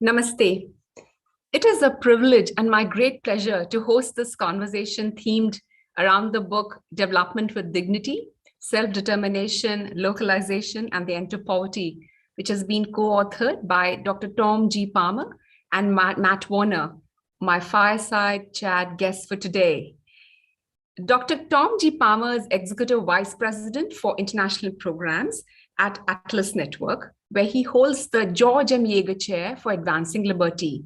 Namaste. It is a privilege and my great pleasure to host this conversation themed around the book Development with Dignity, Self-Determination, Localization, and the End to Poverty, which has been co-authored by Dr. Tom G. Palmer and Matt Warner, my Fireside Chat guest for today. Dr. Tom G. Palmer is Executive Vice President for International Programs at Atlas Network, where he holds the George M. Yeager Chair for Advancing Liberty.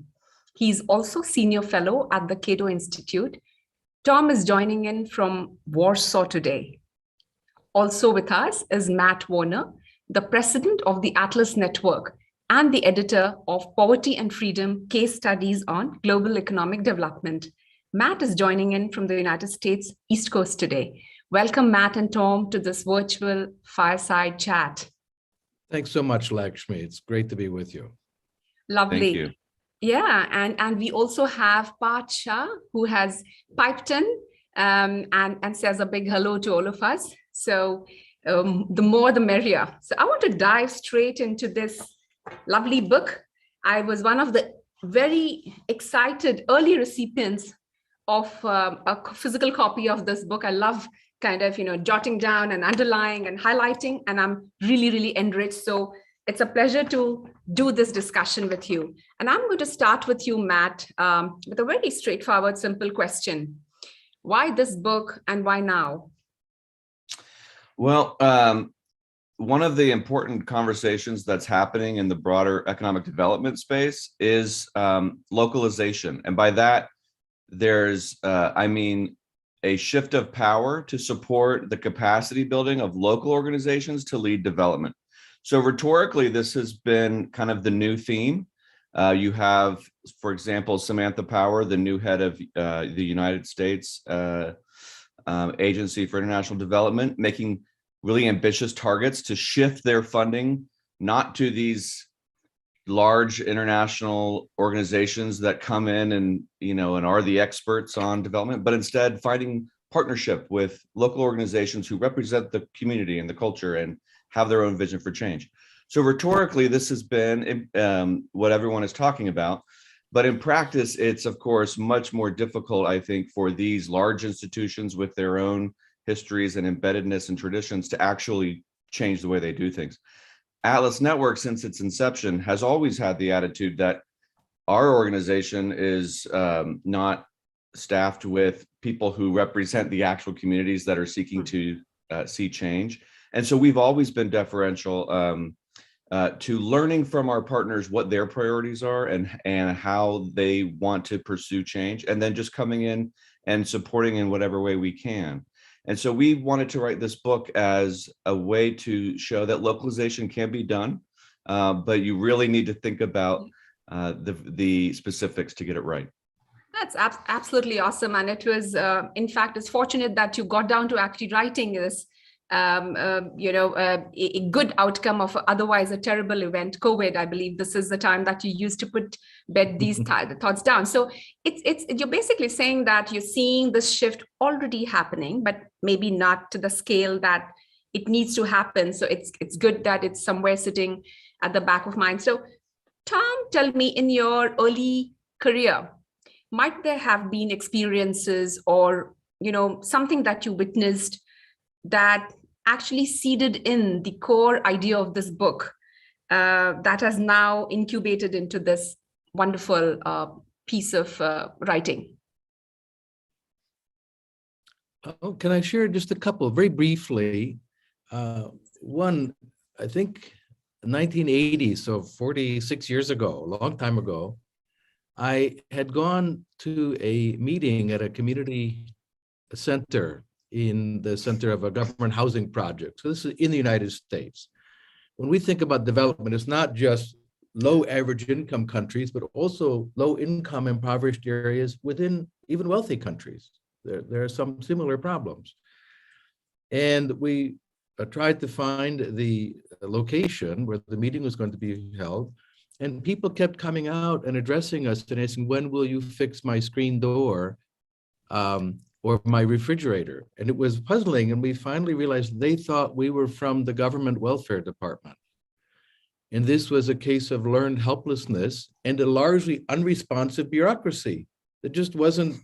He's also Senior Fellow at the Cato Institute. Tom is joining in from Warsaw today. Also with us is Matt Warner, the President of the Atlas Network and the editor of Poverty and Freedom Case Studies on Global Economic Development. Matt is joining in from the United States East Coast today. Welcome, Matt and Tom, to this virtual Fireside Chat. Thanks so much, Lakshmi. It's great to be with you. Lovely. Thank you. Yeah, and we also have Parth Shah, who has piped in and says a big hello to all of us. So the more the merrier. So I want to dive straight into this lovely book. I was one of the very excited early recipients of a physical copy of this book. I love kind of, jotting down and underlying and highlighting, and I'm really, really enriched. So it's a pleasure to do this discussion with you. And I'm going to start with you, Matt, with a very straightforward, simple question. Why this book and why now? Well, one of the important conversations that's happening in the broader economic development space is localization. And by that, there's, a shift of power to support the capacity building of local organizations to lead development. So rhetorically, this has been kind of the new theme. You have, for example, Samantha Power, the new head of the United States Agency for International Development, making really ambitious targets to shift their funding, not to these large international organizations that come in and are the experts on development, but instead finding partnership with local organizations who represent the community and the culture and have their own vision for change. So rhetorically, this has been what everyone is talking about, but in practice, it's of course much more difficult, I think, for these large institutions with their own histories and embeddedness and traditions to actually change the way they do things. Atlas Network, since its inception, has always had the attitude that our organization is not staffed with people who represent the actual communities that are seeking to see change. And so we've always been deferential to learning from our partners what their priorities are and how they want to pursue change, and then just coming in and supporting in whatever way we can. And so we wanted to write this book as a way to show that localization can be done, but you really need to think about the specifics to get it right. That's absolutely awesome. And it was, in fact, it's fortunate that you got down to actually writing this, a good outcome of otherwise a terrible event, COVID. I believe this is the time that you used to bed these thoughts down. So you're basically saying that you're seeing this shift already happening, but maybe not to the scale that it needs to happen. So it's good that it's somewhere sitting at the back of mind. So Tom, tell me, in your early career, might there have been experiences or something that you witnessed that actually seeded in the core idea of this book that has now incubated into this wonderful piece of writing? Oh, can I share just a couple very briefly? One, I think 1980, so 46 years ago, a long time ago, I had gone to a meeting at a community center in the center of a government housing project. So this is in the United States. When we think about development, it's not just low average income countries, but also low income impoverished areas within even wealthy countries. There are some similar problems. And we tried to find the location where the meeting was going to be held. And people kept coming out and addressing us and asking, when will you fix my screen door? Or my refrigerator. And it was puzzling. And we finally realized they thought we were from the government welfare department. And this was a case of learned helplessness and a largely unresponsive bureaucracy that just wasn't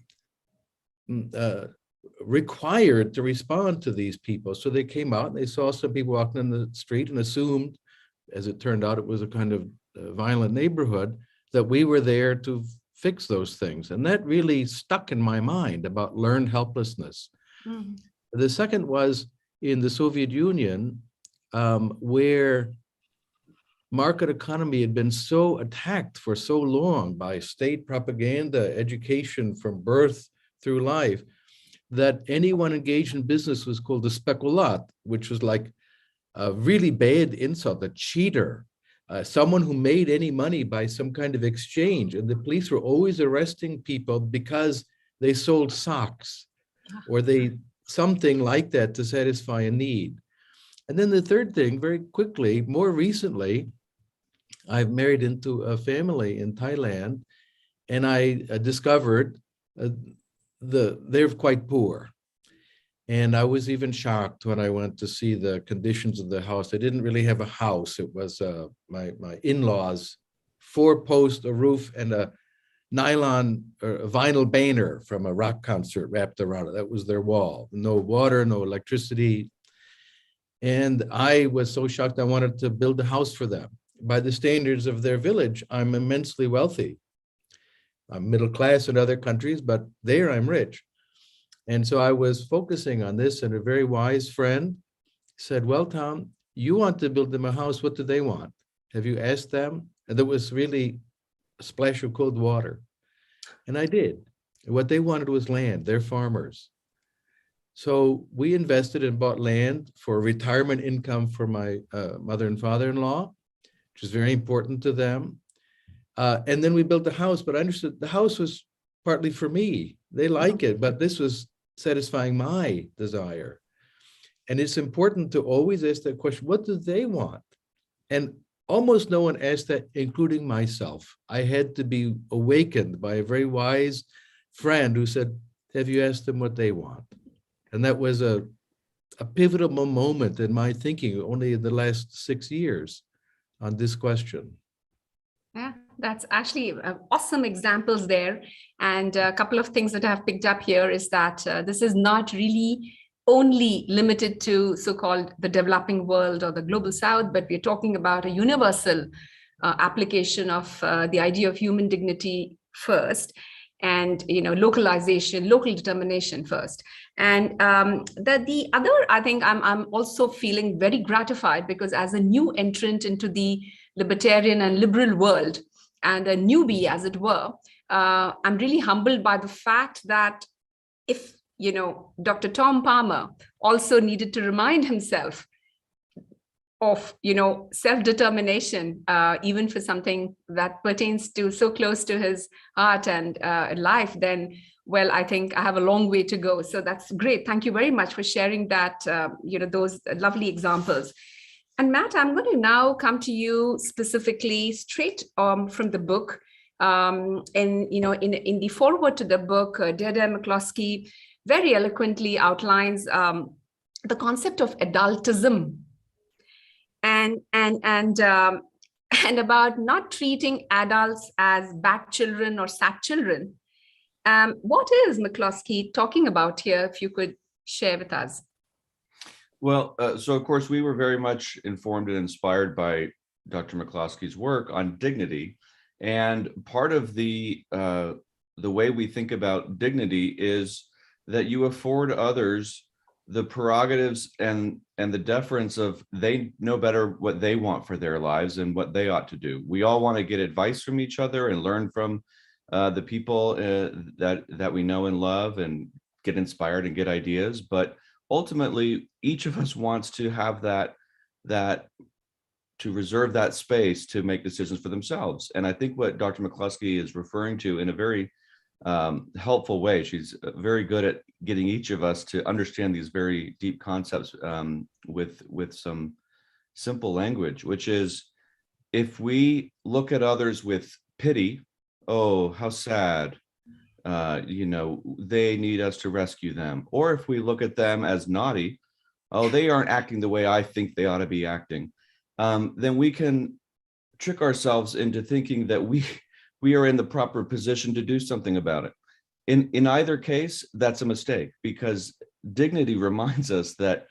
required to respond to these people. So they came out and they saw some people walking in the street and assumed, as it turned out, it was a kind of violent neighborhood, that we were there to fix those things. And that really stuck in my mind about learned helplessness. Mm-hmm. The second was in the Soviet Union, where market economy had been so attacked for so long by state propaganda, education from birth through life, that anyone engaged in business was called a spekulat, which was like a really bad insult, a cheater, someone who made any money by some kind of exchange. And the police were always arresting people because they sold socks or they something like that to satisfy a need. And then the third thing, very quickly, more recently, I've married into a family in Thailand, and I discovered they're quite poor. And I was even shocked when I went to see the conditions of the house. They didn't really have a house. It was my in-laws, 4-post, a roof, and a nylon or a vinyl banner from a rock concert wrapped around it. That was their wall. No water, no electricity. And I was so shocked I wanted to build a house for them. By the standards of their village, I'm immensely wealthy. I'm middle class in other countries, but there I'm rich. And so I was focusing on this, and a very wise friend said, well, Tom, you want to build them a house. What do they want? Have you asked them? And there was really a splash of cold water. And I did. What they wanted was land. They're farmers. So we invested and bought land for retirement income for my mother and father-in-law, which is very important to them. And then we built the house, but I understood the house was partly for me. They like it, but this was satisfying my desire. And it's important to always ask that question, what do they want? And almost no one asked that, including myself. I had to be awakened by a very wise friend who said, have you asked them what they want? And that was a pivotal moment in my thinking only in the last 6 years on this question. Yeah, that's actually awesome examples there. And a couple of things that I've picked up here is that this is not really only limited to so-called the developing world or the global south, but we're talking about a universal application of the idea of human dignity first, and localization, local determination first. And the other, I think I'm also feeling very gratified because as a new entrant into the libertarian and liberal world, and a newbie, as it were, I'm really humbled by the fact that if Dr. Tom Palmer also needed to remind himself of self-determination, even for something that pertains to so close to his heart and life, then well, I think I have a long way to go. So that's great. Thank you very much for sharing that, those lovely examples. And Matt, I'm going to now come to you specifically straight from the book. In the foreword to the book, Deirdre McCloskey very eloquently outlines the concept of adultism and about not treating adults as bad children or sad children. What is McCloskey talking about here, if you could share with us? Well, so of course, we were very much informed and inspired by Dr. McCloskey's work on dignity. And part of the way we think about dignity is that you afford others the prerogatives and the deference of they know better what they want for their lives and what they ought to do. We all want to get advice from each other and learn from the people that we know and love and get inspired and get ideas. But ultimately, each of us wants to have that to reserve that space to make decisions for themselves. And I think what Dr. McCloskey is referring to in a very helpful way, she's very good at getting each of us to understand these very deep concepts with some simple language, which is if we look at others with pity, oh, how sad, they need us to rescue them. Or if we look at them as naughty, oh, they aren't acting the way I think they ought to be acting. Then we can trick ourselves into thinking that we are in the proper position to do something about it. In either case, that's a mistake, because dignity reminds us that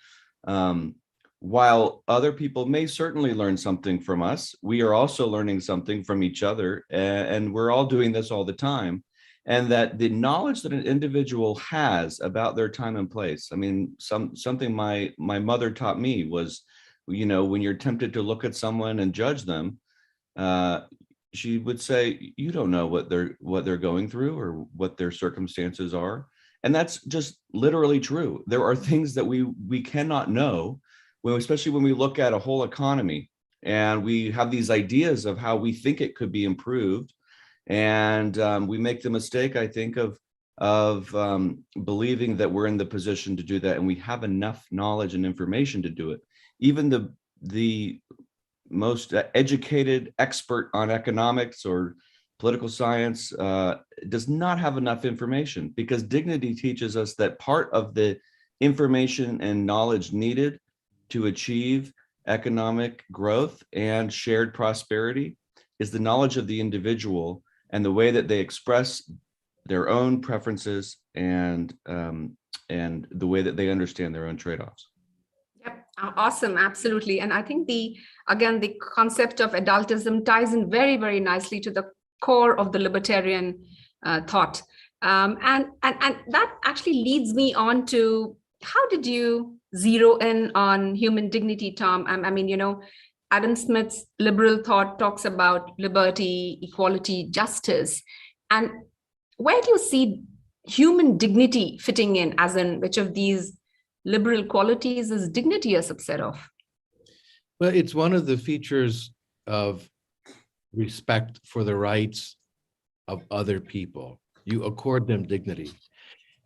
while other people may certainly learn something from us, we are also learning something from each other, and we're all doing this all the time. And that the knowledge that an individual has about their time and place, I mean, something my mother taught me was, when you're tempted to look at someone and judge them, she would say, you don't know what they're going through or what their circumstances are. And that's just literally true. There are things that we cannot know, especially when we look at a whole economy and we have these ideas of how we think it could be improved. And we make the mistake, I think, of believing that we're in the position to do that, and we have enough knowledge and information to do it. Even the most educated expert on economics or political science does not have enough information, because dignity teaches us that part of the information and knowledge needed to achieve economic growth and shared prosperity is the knowledge of the individual and the way that they express their own preferences and the way that they understand their own trade-offs. Yep, awesome, absolutely. And I think the concept of adultism ties in very, very nicely to the core of the libertarian thought. And that actually leads me on to, how did you zero in on human dignity, Tom? I mean, Adam Smith's liberal thought talks about liberty, equality, justice. And where do you see human dignity fitting in, as in which of these liberal qualities is dignity a subset of? Well, it's one of the features of respect for the rights of other people. You accord them dignity.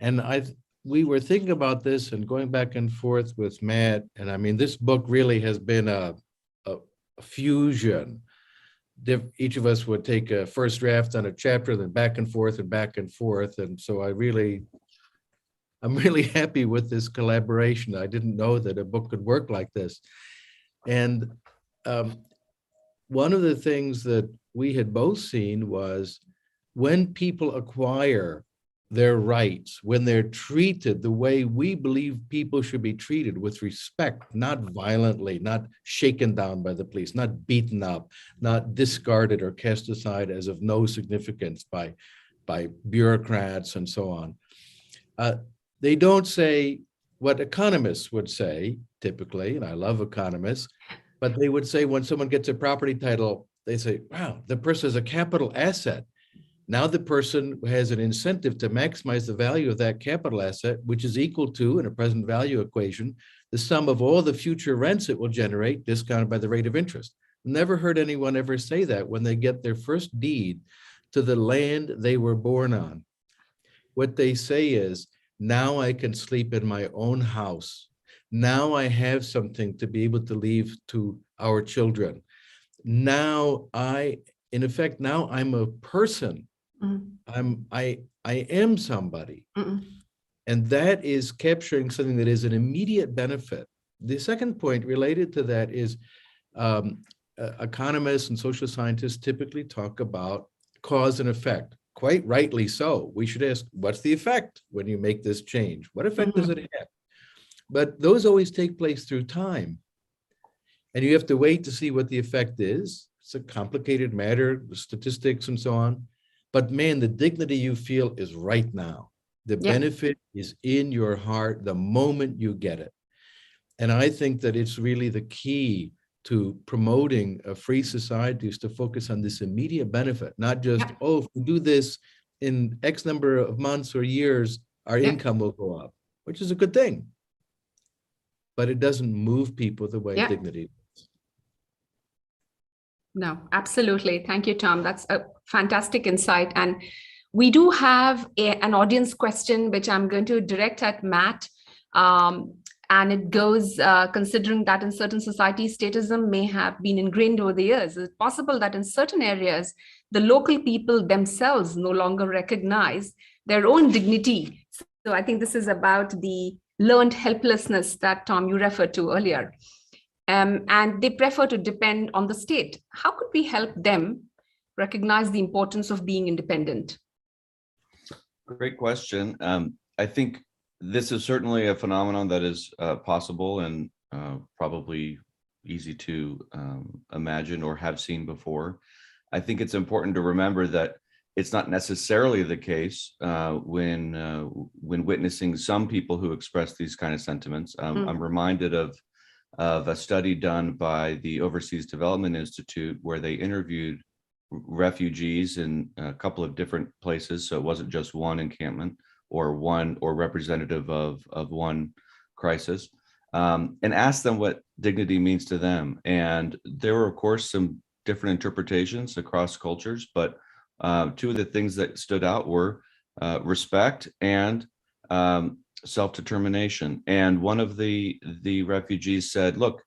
And we were thinking about this and going back and forth with Matt. And I mean, this book really has been a fusion. Each of us would take a first draft on a chapter, then back and forth and back and forth. And so I'm really happy with this collaboration. I didn't know that a book could work like this. And one of the things that we had both seen was, when people acquire their rights, when they're treated the way we believe people should be treated, with respect, not violently, not shaken down by the police, not beaten up, not discarded or cast aside as of no significance by bureaucrats and so on. They don't say what economists would say typically, and I love economists, but they would say, when someone gets a property title, they say, wow, the person is a capital asset. Now the person has an incentive to maximize the value of that capital asset, which is equal to, in a present value equation, the sum of all the future rents it will generate, discounted by the rate of interest. Never heard anyone ever say that when they get their first deed to the land they were born on. What they say is, now I can sleep in my own house. Now I have something to be able to leave to our children. Now in effect, now I'm a person. I am somebody. And that is capturing something that is an immediate benefit. The second point related to that is, economists and social scientists typically talk about cause and effect. Quite rightly so. We should ask, what's the effect when you make this change? What effect does it have? But those always take place through time. And you have to wait to see what the effect is. It's a complicated matter, the statistics and so on. But man, the dignity you feel is right now. The benefit is in your heart the moment you get it. And I think that it's really the key to promoting a free society, is to focus on this immediate benefit, not just, oh, if we do this in X number of months or years, our income will go up, which is a good thing. But it doesn't move people the way dignity does. No, absolutely. Thank you, Tom. That's a fantastic insight. And we do have an audience question, which I'm going to direct at Matt. And it goes, considering that in certain societies, statism may have been ingrained over the years. Is it possible that in certain areas, the local people themselves no longer recognize their own dignity? So I think this is about the learned helplessness that, Tom, you referred to earlier. and they prefer to depend on the state. How could we help them recognize the importance of being independent? Great question. I think this is certainly a phenomenon that is possible and probably easy to imagine or have seen before. I think it's important to remember that it's not necessarily the case when witnessing some people who express these kind of sentiments. I'm reminded of a study done by the Overseas Development Institute where they interviewed refugees in a couple of different places. So it wasn't just one encampment or representative of one crisis, and asked them what dignity means to them. And there were, of course, some different interpretations across cultures, but two of the things that stood out were respect and self-determination. And one of the refugees said, look,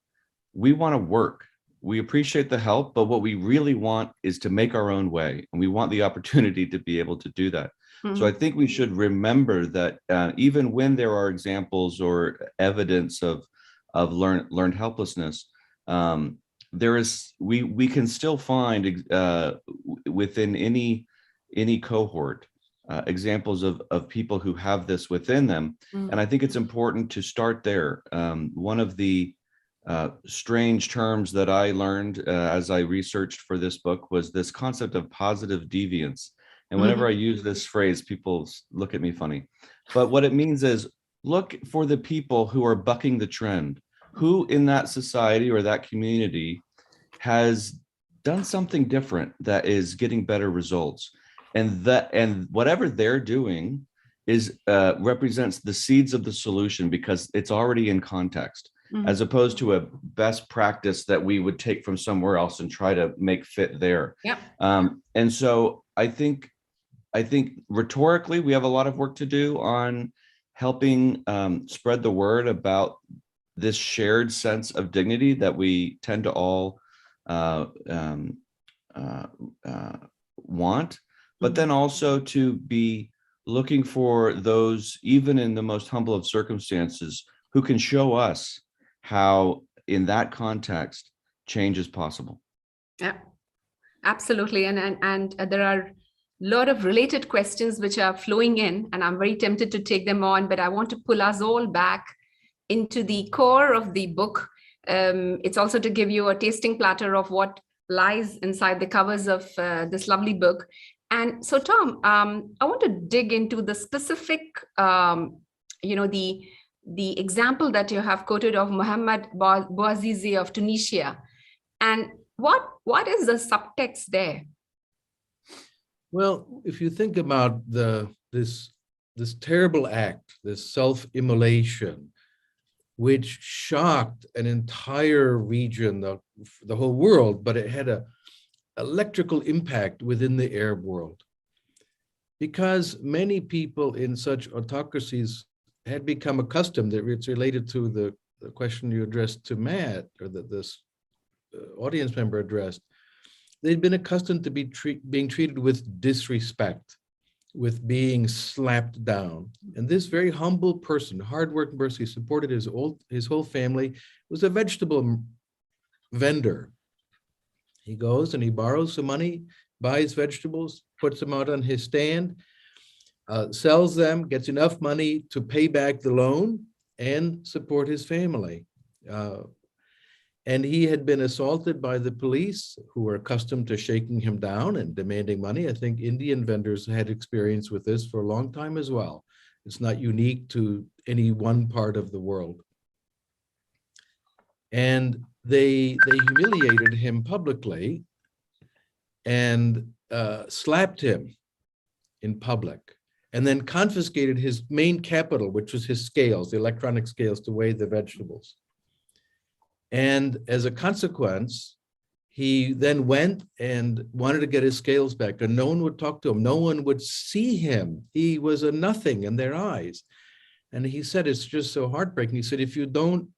we want to work. We appreciate the help, but what we really want is to make our own way. And we want the opportunity to be able to do that. So I think we should remember that even when there are examples or evidence of learned helplessness, we can still find within any cohort examples of people who have this within them. And I think it's important to start there. One of the strange terms that I learned as I researched for this book was this concept of positive deviance. And whenever I use this phrase, people look at me funny. But what it means is look for the people who are bucking the trend, who in that society or that community has done something different that is getting better results. And whatever they're doing is represents the seeds of the solution because it's already in context. As opposed to a best practice that we would take from somewhere else and try to make fit there. Yep. And so I think rhetorically, we have a lot of work to do on helping spread the word about this shared sense of dignity that we tend to all want, but then also to be looking for those, even in the most humble of circumstances, who can show us how in that context change is possible. Yeah, absolutely. And there are a lot of related questions which are flowing in, and I'm very tempted to take them on, but I want to pull us all back into the core of the book. It's also to give you a tasting platter of what lies inside the covers of this lovely book. And so, Tom, I want to dig into the specific, the example that you have quoted of Mohamed Bouazizi of Tunisia. And what is the subtext there? Well, if you think about this terrible act, this self-immolation, which shocked an entire region, the whole world, but it had an electrical impact within the Arab world. Because many people in such autocracies had become accustomed, it's related to the question you addressed to Matt, or that this audience member addressed. They'd been accustomed to being treated with disrespect, with being slapped down. And this very humble person, hardworking person, he supported his whole family, was a vegetable vendor. He goes and he borrows some money, buys vegetables, puts them out on his stand, sells them, gets enough money to pay back the loan and support his family. And he had been assaulted by the police, who were accustomed to shaking him down and demanding money. I think Indian vendors had experience with this for a long time as well. It's not unique to any one part of the world. And they humiliated him publicly and slapped him in public, and then confiscated his main capital, which was his scales, the electronic scales to weigh the vegetables. And as a consequence, he then went and wanted to get his scales back, and no one would talk to him. No one would see him. He was a nothing in their eyes. And he said, it's just so heartbreaking. He said, if you don't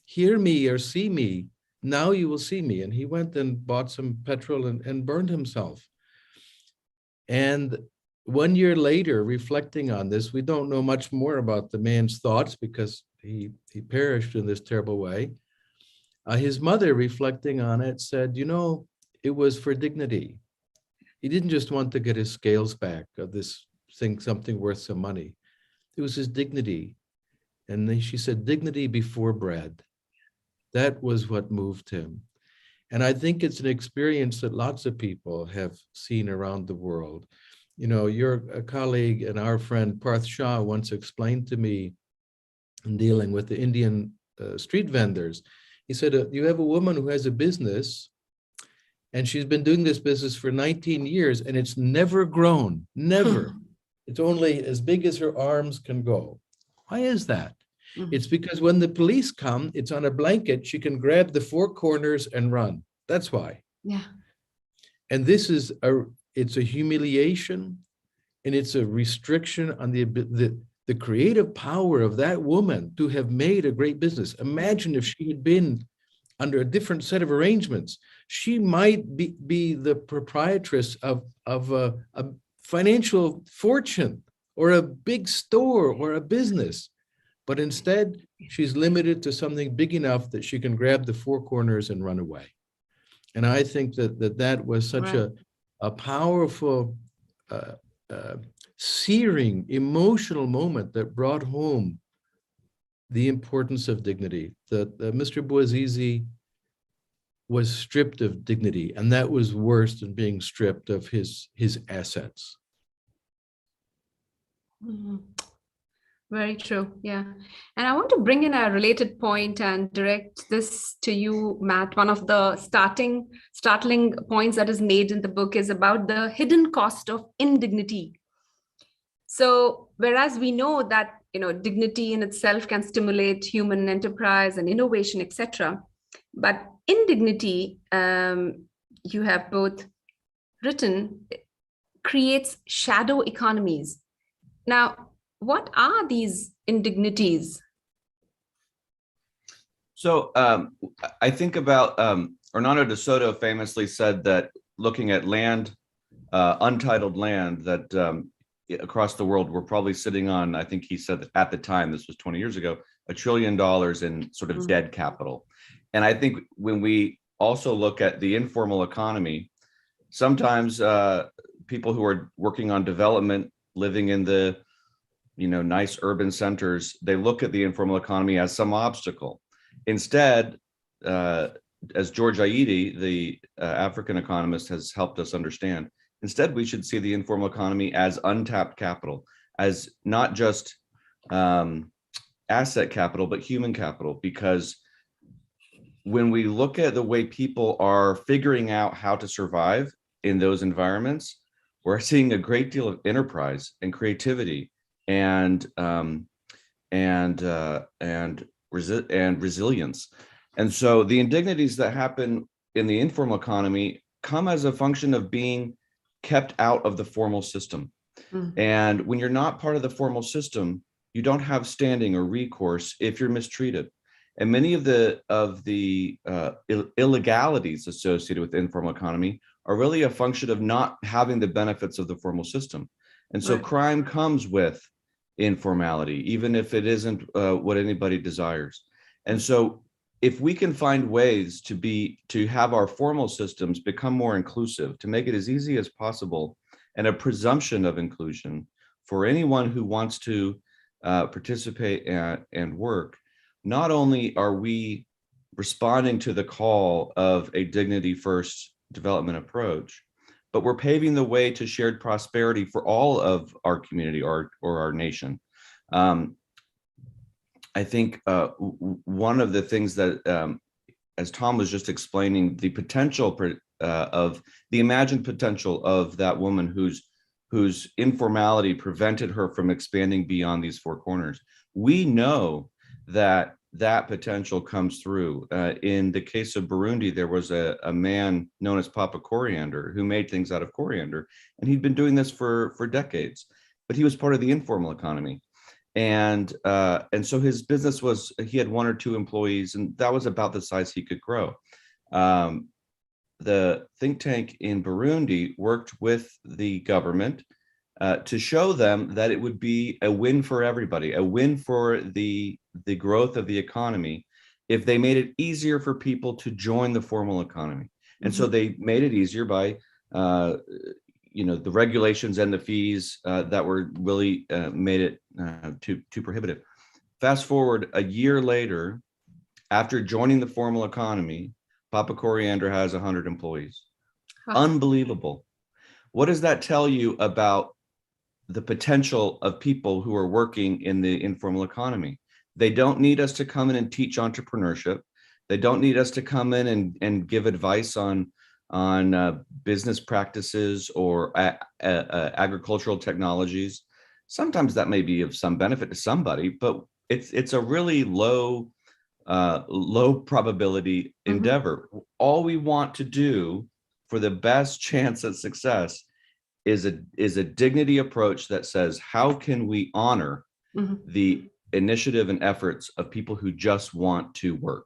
hear me or see me, now you will see me. And he went and bought some petrol and burned himself. And 1 year later, reflecting on this, we don't know much more about the man's thoughts because he perished in this terrible way. His mother, reflecting on it, said, it was for dignity. He didn't just want to get his scales back of this thing, something worth some money. It was his dignity. And then she said, dignity before bread. That was what moved him. And I think it's an experience that lots of people have seen around the world. Your colleague and our friend Parth Shah once explained to me in dealing with the Indian street vendors, he said, you have a woman who has a business and she's been doing this business for 19 years and it's never grown, never. It's only as big as her arms can go. Why is that? It's because when the police come, it's on a blanket, she can grab the four corners and run. That's why. Yeah. And it's a humiliation and it's a restriction on the creative power of that woman to have made a great business. Imagine if she had been under a different set of arrangements. She might be the proprietress of a financial fortune or a big store or a business. But instead, she's limited to something big enough that she can grab the four corners and run away. And I think that was such a powerful, searing, emotional moment that brought home the importance of dignity. That Mr. Bouazizi was stripped of dignity, and that was worse than being stripped of his assets. Mm-hmm. Very true. Yeah. And I want to bring in a related point and direct this to you, Matt. One of the startling points that is made in the book is about the hidden cost of indignity. So whereas we know that, dignity in itself can stimulate human enterprise and innovation, etc., but indignity, you have both written, creates shadow economies. Now, what are these indignities? So I think about Hernando de Soto famously said that looking at land, untitled land, that across the world we're probably sitting on, I think he said that at the time, this was 20 years ago, $1 trillion in sort of dead capital. And I think when we also look at the informal economy, sometimes people who are working on development, living in the nice urban centers, they look at the informal economy as some obstacle. Instead, as George Aidi, the African economist, has helped us understand, instead we should see the informal economy as untapped capital, as not just asset capital, but human capital. Because when we look at the way people are figuring out how to survive in those environments, we're seeing a great deal of enterprise and creativity and resilience. And so the indignities that happen in the informal economy come as a function of being kept out of the formal system. And when you're not part of the formal system, you don't have standing or recourse if you're mistreated. And many of the illegalities associated with the informal economy are really a function of not having the benefits of the formal system. And so crime comes with informality, even if it isn't what anybody desires. And so if we can find ways to have our formal systems become more inclusive, to make it as easy as possible, and a presumption of inclusion for anyone who wants to participate and work, not only are we responding to the call of a dignity first development approach, but we're paving the way to shared prosperity for all of our community or our nation. I think one of the things that, as Tom was just explaining, the potential of the imagined potential of that woman whose informality prevented her from expanding beyond these four corners. We know that potential comes through. In the case of Burundi, there was a man known as Papa Coriander who made things out of coriander, and he'd been doing this for decades, but he was part of the informal economy. And so his business was, he had 1 or 2 employees, and that was about the size he could grow. The think tank in Burundi worked with the government to show them that it would be a win for everybody, a win for the growth of the economy, if they made it easier for people to join the formal economy. And so they made it easier by, the regulations and the fees that were really made it too prohibitive. Fast forward a year later, after joining the formal economy, Papa Coriander has 100 employees. Unbelievable. What does that tell you about the potential of people who are working in the informal economy? They don't need us to come in and teach entrepreneurship. They don't need us to come in and give advice on business practices or agricultural technologies. Sometimes that may be of some benefit to somebody, but it's a really low probability endeavor. All we want to do for the best chance at success is a dignity approach that says, how can we honor the initiative and efforts of people who just want to work?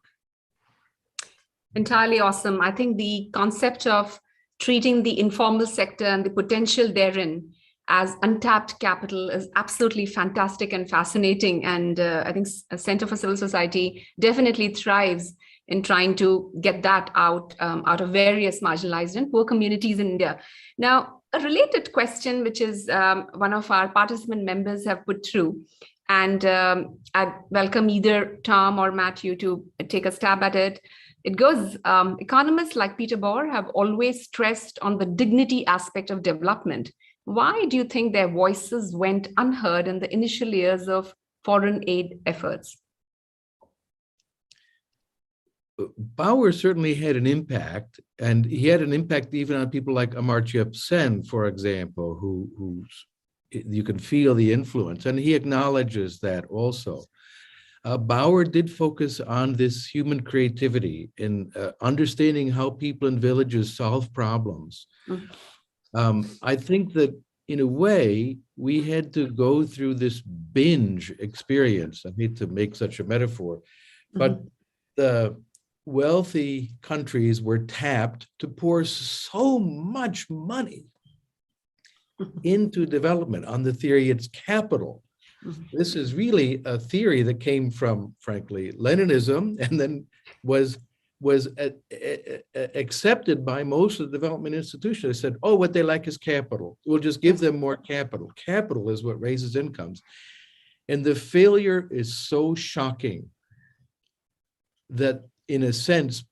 Entirely awesome. I think the concept of treating the informal sector and the potential therein as untapped capital is absolutely fantastic and fascinating. And I think Center for Civil Society definitely thrives in trying to get that out of various marginalized and poor communities in India. Now, a related question, which is one of our participant members have put through, and I welcome either Tom or Matthew to take a stab at it. It goes, economists like Peter Bauer have always stressed on the dignity aspect of development. Why do you think their voices went unheard in the initial years of foreign aid efforts? Bauer certainly had an impact, and he had an impact even on people like Amartya Sen, for example, who you can feel the influence, and he acknowledges that also. Bauer did focus on this human creativity in understanding how people in villages solve problems. I think that in a way, we had to go through this binge experience. I hate to make such a metaphor, but the wealthy countries were tapped to pour so much money into development on the theory it's capital. This is really a theory that came from, frankly, Leninism, and then was accepted by most of the development institutions. They said, oh, what they like is capital. We'll just give them more capital. Capital is what raises incomes. And the failure is so shocking that, in a sense,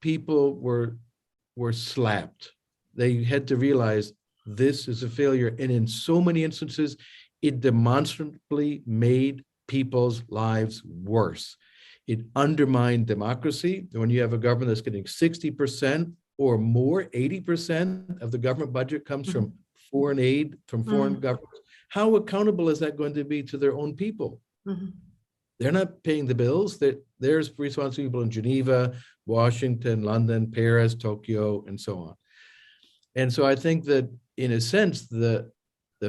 people were slapped. They had to realize this is a failure. And in so many instances, it demonstrably made people's lives worse. It undermined democracy. When you have a government that's getting 60% or more, 80% of the government budget comes from foreign aid, from foreign governments, how accountable is that going to be to their own people? They're not paying the bills. There's responsible people in Geneva, Washington, London, Paris, Tokyo, and so on. And so I think that, in a sense, the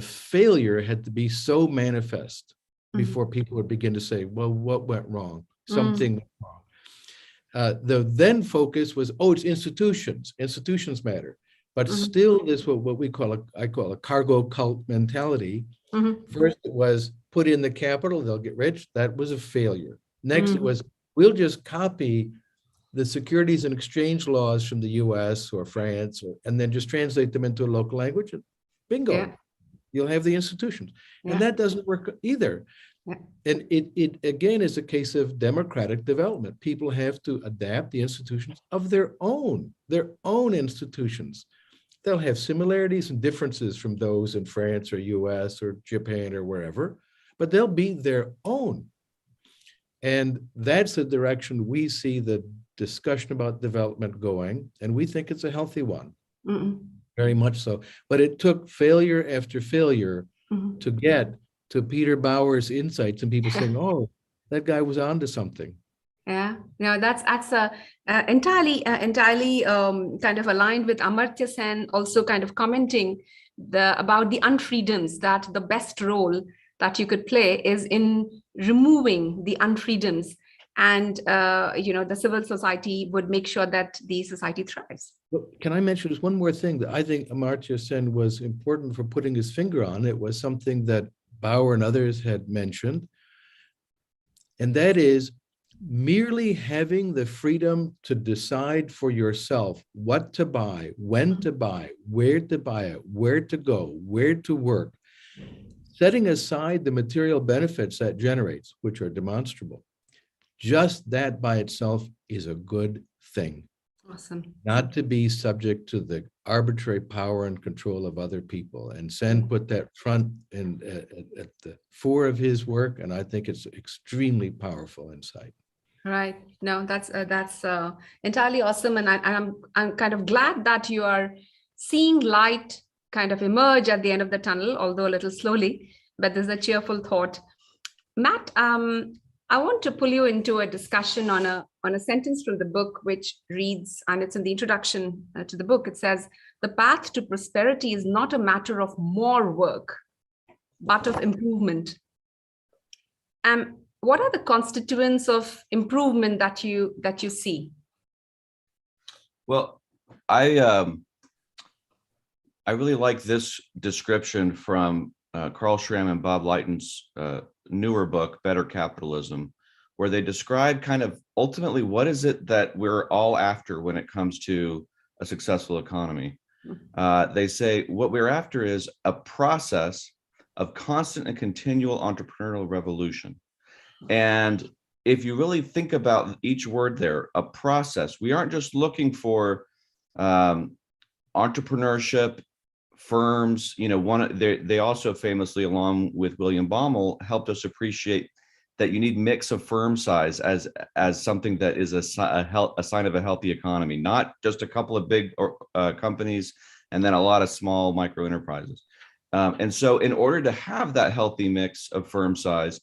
failure had to be so manifest before people would begin to say, well, what went wrong? Something went wrong. The then focus was, oh, it's institutions. Institutions matter. But still, this what we call I call a cargo cult mentality. First, it was put in the capital, they'll get rich. That was a failure. Next, it was, we'll just copy the securities and exchange laws from the US or France, and then just translate them into a local language. And bingo, you'll have the institutions. And that doesn't work either. And it again is a case of democratic development. People have to adapt the institutions of their own institutions. They'll have similarities and differences from those in France or US or Japan or wherever, but they'll be their own. And that's the direction we see the discussion about development going, and we think it's a healthy one, very much so. But it took failure after failure to get to Peter Bauer's insights and people saying, oh, that guy was onto something. Yeah, no, that's entirely kind of aligned with Amartya Sen also kind of commenting about the unfreedoms, that the best role that you could play is in removing the unfreedoms, and the civil society would make sure that the society thrives. Well, can I mention just one more thing that I think Amartya Sen was important for putting his finger on? It was something that Bauer and others had mentioned, and that is merely having the freedom to decide for yourself what to buy, when to buy, where to buy it, where to go, where to work, setting aside the material benefits that generates, which are demonstrable, just that by itself is a good thing. Awesome. Not to be subject to the arbitrary power and control of other people. And Sen put that front and at the fore of his work, and I think it's extremely powerful insight. Right. No, that's entirely awesome, and I'm kind of glad that you are seeing light kind of emerge at the end of the tunnel, although a little slowly. But there's a cheerful thought. Matt, I want to pull you into a discussion on a sentence from the book, which reads, and it's in the introduction to the book. It says, "The path to prosperity is not a matter of more work, but of improvement." What are the constituents of improvement that you see? Well, I really like this description from Carl Schramm and Bob Lighton's newer book, Better Capitalism, where they describe kind of ultimately what is it that we're all after when it comes to a successful economy. They say what we're after is a process of constant and continual entrepreneurial revolution. And if you really think about each word there, a process, we aren't just looking for entrepreneurship firms. You know, they also famously, along with William Baumol, helped us appreciate that you need mix of firm size as something that is a sign of a healthy economy, not just a couple of big companies and then a lot of small micro enterprises. And so in order to have that healthy mix of firm size,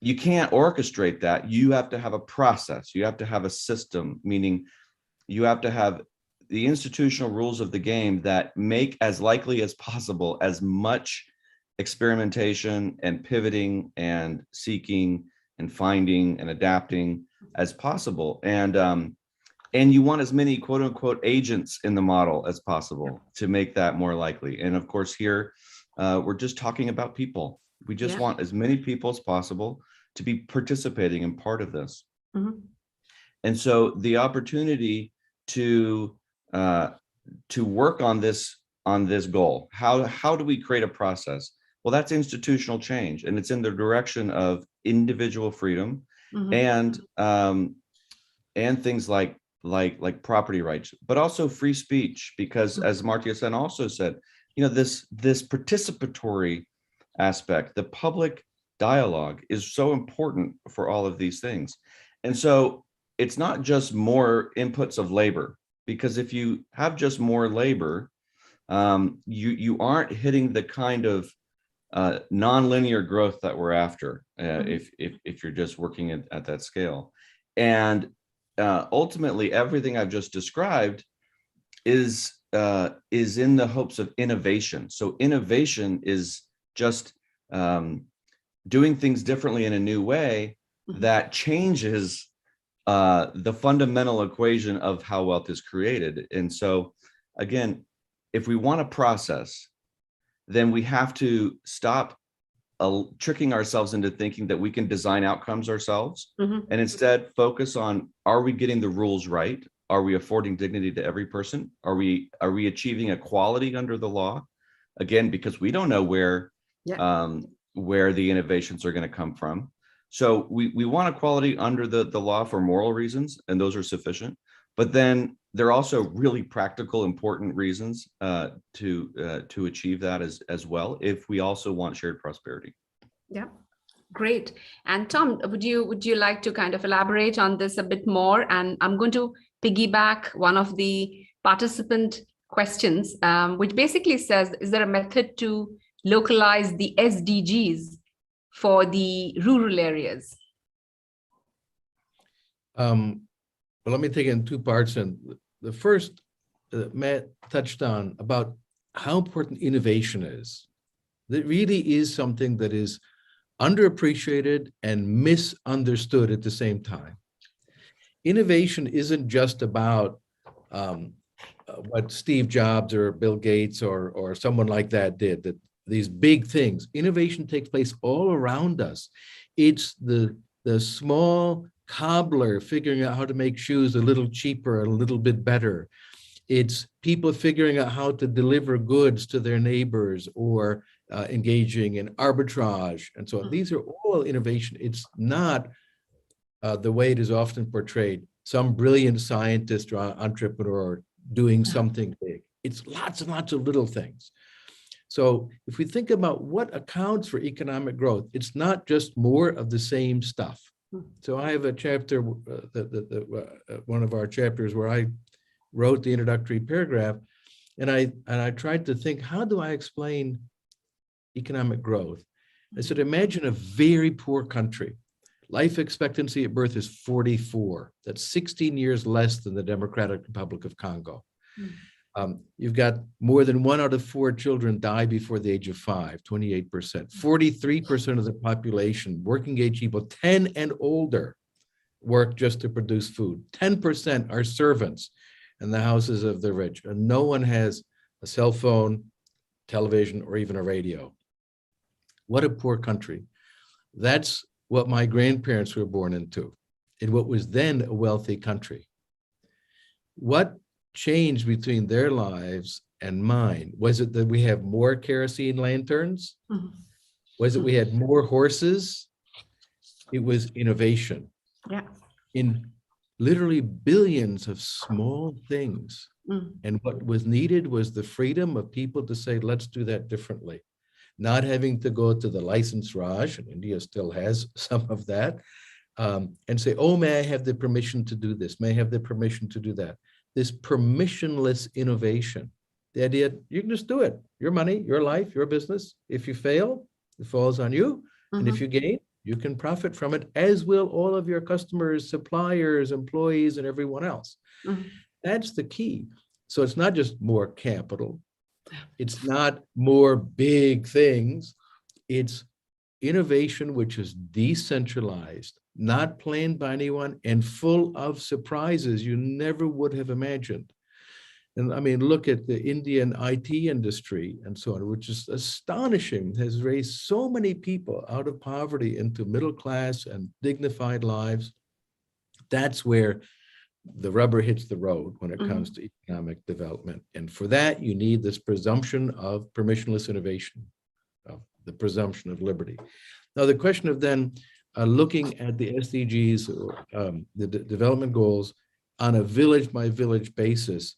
you can't orchestrate that. You have to have a process. You have to have a system, meaning you have to have the institutional rules of the game that make as likely as possible as much experimentation and pivoting and seeking and finding and adapting as possible. And you want as many quote unquote agents in the model as possible to make that more likely. And of course, here we're just talking about people. We just want as many people as possible to be participating in part of this. Mm-hmm. And so the opportunity to work on this goal, how do we create a process? Well, that's institutional change, and it's in the direction of individual freedom, mm-hmm. and things like property rights, but also free speech, because as Amartya Sen also said, you know, this participatory aspect, the public dialogue is so important for all of these things. And so it's not just more inputs of labor, because if you have just more labor, you aren't hitting the kind of nonlinear growth that we're after if you're just working at that scale. And ultimately, everything I've just described is in the hopes of innovation. So innovation is just doing things differently in a new way that changes the fundamental equation of how wealth is created. And so, again, if we want a process, then we have to stop tricking ourselves into thinking that we can design outcomes ourselves, and instead focus on, are we getting the rules right? Are we affording dignity to every person? Are we achieving equality under the law? Again, because we don't know where the innovations are going to come from. So we want equality under the law for moral reasons, and those are sufficient. But then there are also really practical, important reasons to achieve that as well, if we also want shared prosperity. Yeah, great. And Tom, would you like to kind of elaborate on this a bit more? And I'm going to piggyback one of the participant questions, which basically says, is there a method to localize the SDGs for the rural areas? Well, let me take it in two parts. And the first, Matt touched on about how important innovation is. That really is something that is underappreciated and misunderstood at the same time. Innovation isn't just about what Steve Jobs or Bill Gates or someone like that did, that these big things. Innovation takes place all around us. It's the small cobbler figuring out how to make shoes a little cheaper, a little bit better. It's people figuring out how to deliver goods to their neighbors or engaging in arbitrage and so on. These are all innovation. It's not the way it is often portrayed, some brilliant scientist or entrepreneur doing something big. It's lots and lots of little things. So if we think about what accounts for economic growth, it's not just more of the same stuff. So I have a chapter, one of our chapters where I wrote the introductory paragraph, and I tried to think, how do I explain economic growth? I said, imagine a very poor country. Life expectancy at birth is 44. That's 16 years less than the Democratic Republic of Congo. You've got more than 1 out of 4 children die before the age of 5, 28%. 43% of the population, working age people 10 and older, work just to produce food. 10% are servants in the houses of the rich, and no one has a cell phone, television, or even a radio. What a poor country. That's what my grandparents were born into, in what was then a wealthy country. What changed between their lives and mine? Was it that we have more kerosene lanterns? Was it we had more horses? It was innovation. Yeah. In literally billions of small things. And what was needed was the freedom of people to say, let's do that differently. Not having to go to the license Raj, and India still has some of that, and say, oh, may I have the permission to do this? May I have the permission to do that? This permissionless innovation, the idea, you can just do it. Your money, your life, your business. If you fail, it falls on you. And if you gain, you can profit from it, as will all of your customers, suppliers, employees, and everyone else. That's the key. So it's not just more capital. It's not more big things. It's innovation which is decentralized, not planned by anyone, and full of surprises you never would have imagined. And I mean, look at the Indian IT industry and so on, which is astonishing, has raised so many people out of poverty into middle class and dignified lives. That's where the rubber hits the road when it comes to economic development. And for that, you need this presumption of permissionless innovation, of the presumption of liberty. Now, the question of then looking at the SDGs, or the development goals on a village by village basis,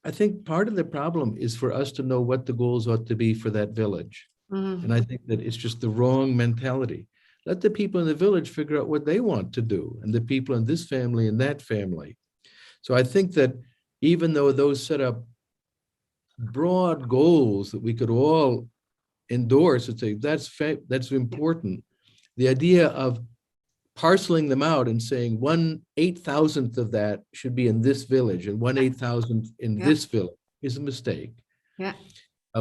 I think part of the problem is for us to know what the goals ought to be for that village. And I think that it's just the wrong mentality. Let the people in the village figure out what they want to do, and the people in this family and that family. So I think that even though those set up broad goals that we could all endorse and say, that's important, the idea of parceling them out and saying 1/8,000th of that should be in this village and 1/8,000th in this village is a mistake.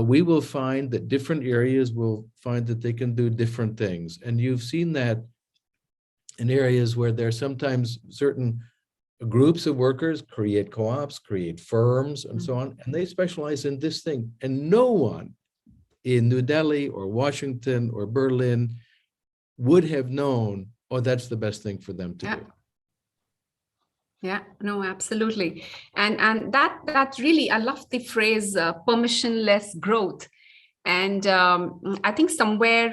We will find that different areas will find that they can do different things. And you've seen that in areas where there are sometimes certain groups of workers create co-ops, create firms, and so on, and they specialize in this thing. And no one in New Delhi or Washington or Berlin would have known, oh, that's the best thing for them to do. Yeah, no, absolutely. And that's really, I love the phrase permissionless growth. And I think somewhere,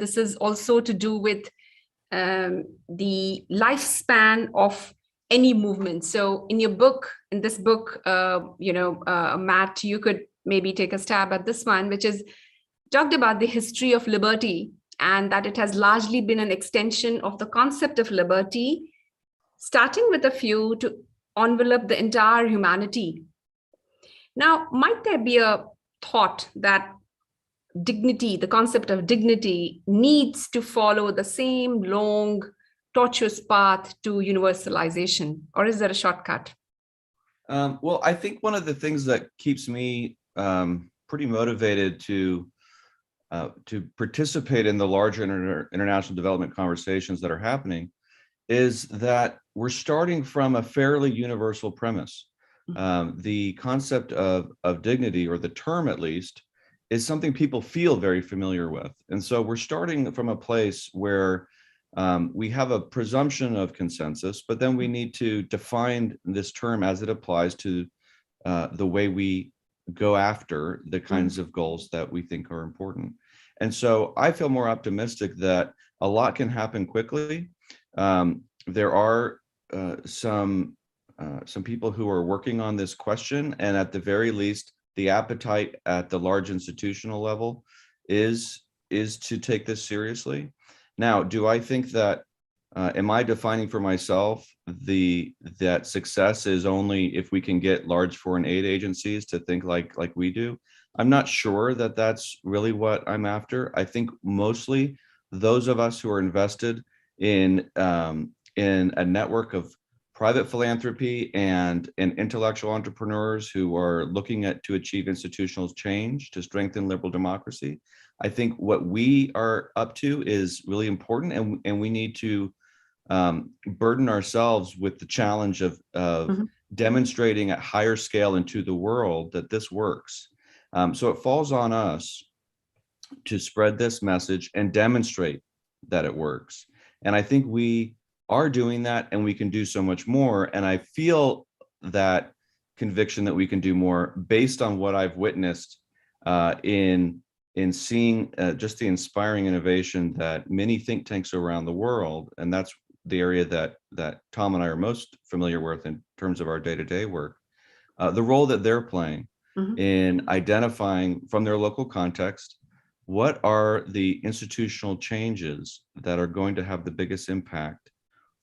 this is also to do with the lifespan of any movement. So in this book, Matt, you could maybe take a stab at this one, which is talked about the history of liberty, and that it has largely been an extension of the concept of liberty, starting with a few to envelop the entire humanity. Now, might there be a thought that dignity, the concept of dignity, needs to follow the same long, tortuous path to universalization, or is there a shortcut? Well, I think one of the things that keeps me pretty motivated to participate in the larger international development conversations that are happening is that we're starting from a fairly universal premise. The concept of dignity, or the term at least, is something people feel very familiar with. And so we're starting from a place where we have a presumption of consensus, but then we need to define this term as it applies to the way we go after the kinds of goals that we think are important. And so I feel more optimistic that a lot can happen quickly. There are some people who are working on this question, and at the very least, the appetite at the large institutional level is to take this seriously. Now, do I think that, am I defining for myself that success is only if we can get large foreign aid agencies to think like we do? I'm not sure that that's really what I'm after. I think mostly those of us who are invested in a network of private philanthropy and intellectual entrepreneurs who are looking to achieve institutional change to strengthen liberal democracy. I think what we are up to is really important, and we need to burden ourselves with the challenge of demonstrating at higher scale into the world that this works. So it falls on us to spread this message and demonstrate that it works. And I think we are doing that, and we can do so much more. And I feel that conviction that we can do more based on what I've witnessed in seeing just the inspiring innovation that many think tanks around the world, and that's the area that Tom and I are most familiar with in terms of our day-to-day work, the role that they're playing in identifying from their local context what are the institutional changes that are going to have the biggest impact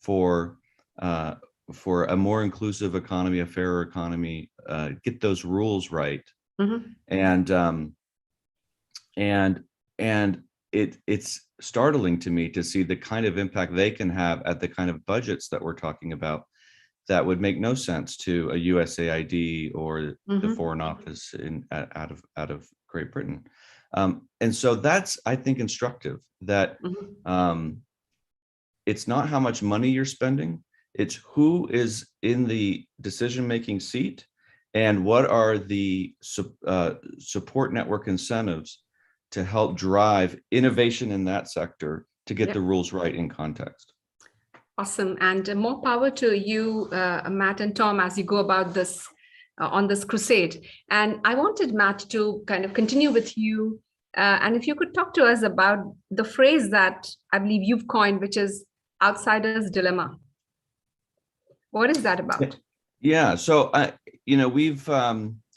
for a more inclusive economy, a fairer economy, get those rules right. And it's startling to me to see the kind of impact they can have at the kind of budgets that we're talking about that would make no sense to a USAID or the Foreign Office out of Great Britain. And so that's, I think, instructive that it's not how much money you're spending, it's who is in the decision-making seat and what are the support network incentives to help drive innovation in that sector to get the rules right in context. Awesome. And more power to you, Matt and Tom, as you go about this on this crusade. And I wanted Matt to kind of continue with you. And if you could talk to us about the phrase that I believe you've coined, which is outsider's dilemma. What is that about? Yeah, so we've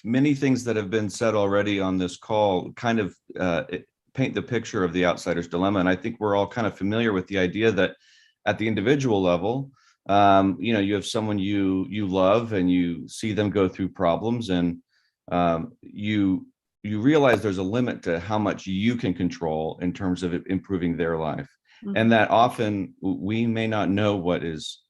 many things that have been said already on this call kind of paint the picture of the outsider's dilemma. And I think we're all kind of familiar with the idea that at the individual level, you have someone you love and you see them go through problems, and you realize there's a limit to how much you can control in terms of improving their life. And that often we may not know what is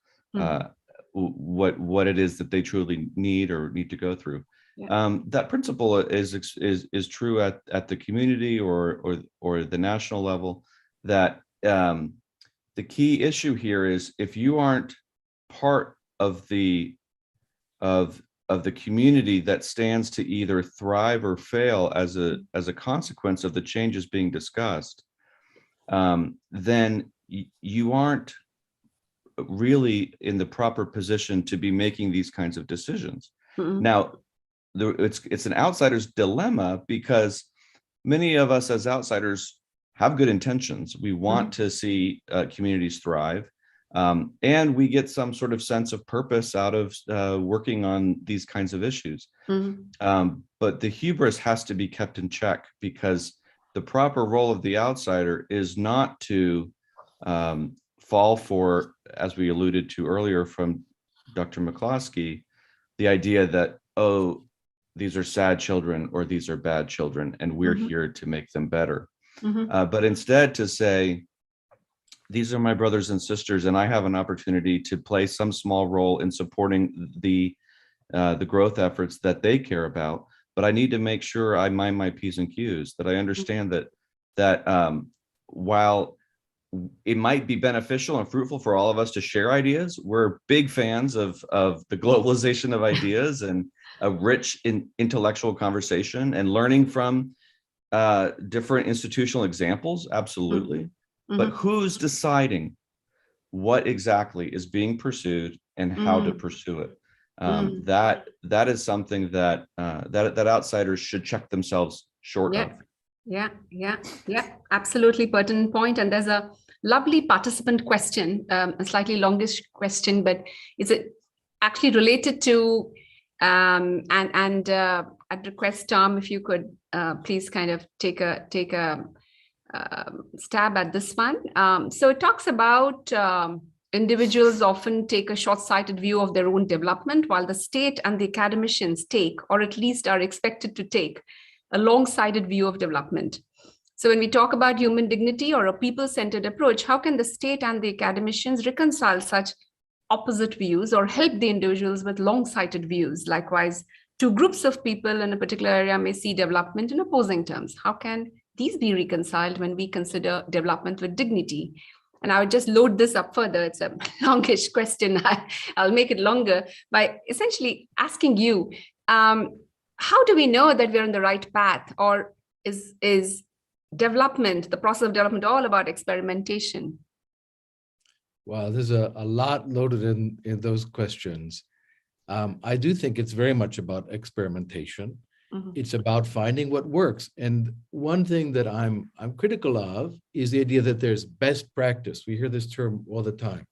what it is that they truly need or need to go through. That principle is true at the community or the national level, that the key issue here is if you aren't part of the community that stands to either thrive or fail as a consequence of the changes being discussed, then you aren't really in the proper position to be making these kinds of decisions. Now, it's an outsider's dilemma because many of us as outsiders have good intentions. We want to see communities thrive. And we get some sort of sense of purpose out of working on these kinds of issues. But the hubris has to be kept in check, because the proper role of the outsider is not to fall for, as we alluded to earlier from Dr. McCloskey, the idea that, oh, these are sad children or these are bad children, and we're here to make them better. But instead to say, these are my brothers and sisters, and I have an opportunity to play some small role in supporting the growth efforts that they care about. But I need to make sure I mind my P's and Q's, that I understand that while it might be beneficial and fruitful for all of us to share ideas, we're big fans of the globalization of ideas and a rich intellectual conversation and learning from different institutional examples, absolutely. But who's deciding what exactly is being pursued and how to pursue it. That is something that that outsiders should check themselves short of. Yeah, absolutely pertinent point. And there's a lovely participant question, a slightly longish question, but is it actually related to I'd request Tom if you could please kind of take a stab at this one. So it talks about individuals often take a short-sighted view of their own development, while the state and the academicians take, or at least are expected to take, a long-sighted view of development. So when we talk about human dignity or a people-centered approach, how can the state and the academicians reconcile such opposite views or help the individuals with long-sighted views? Likewise, two groups of people in a particular area may see development in opposing terms. How can these be reconciled when we consider development with dignity? And I would just load this up further. It's a longish question. I'll make it longer by essentially asking you, how do we know that we're on the right path? Or is development, the process of development, all about experimentation? Wow, there's a lot loaded in those questions. I do think it's very much about experimentation. It's about finding what works. And one thing that I'm critical of is the idea that there's best practice. We hear this term all the time.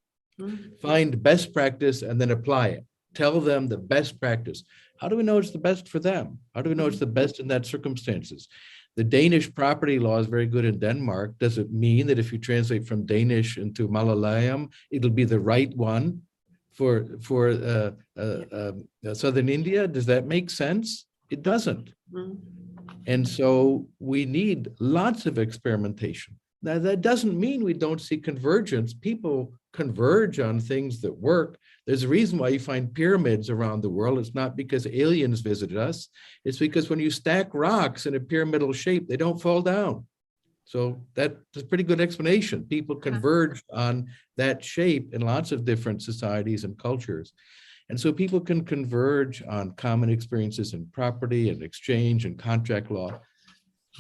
Find best practice and then apply it. Tell them the best practice. How do we know it's the best for them? How do we know it's the best in that circumstances? The Danish property law is very good in Denmark. Does it mean that if you translate from Danish into Malayalam, it'll be the right one for Southern India? Does that make sense? It doesn't. And so we need lots of experimentation. Now, that doesn't mean we don't see convergence. People converge on things that work. There's a reason why you find pyramids around the world. It's not because aliens visited us. It's because when you stack rocks in a pyramidal shape, they don't fall down. So that's a pretty good explanation. People converge on that shape in lots of different societies and cultures. And so people can converge on common experiences in property and exchange and contract law,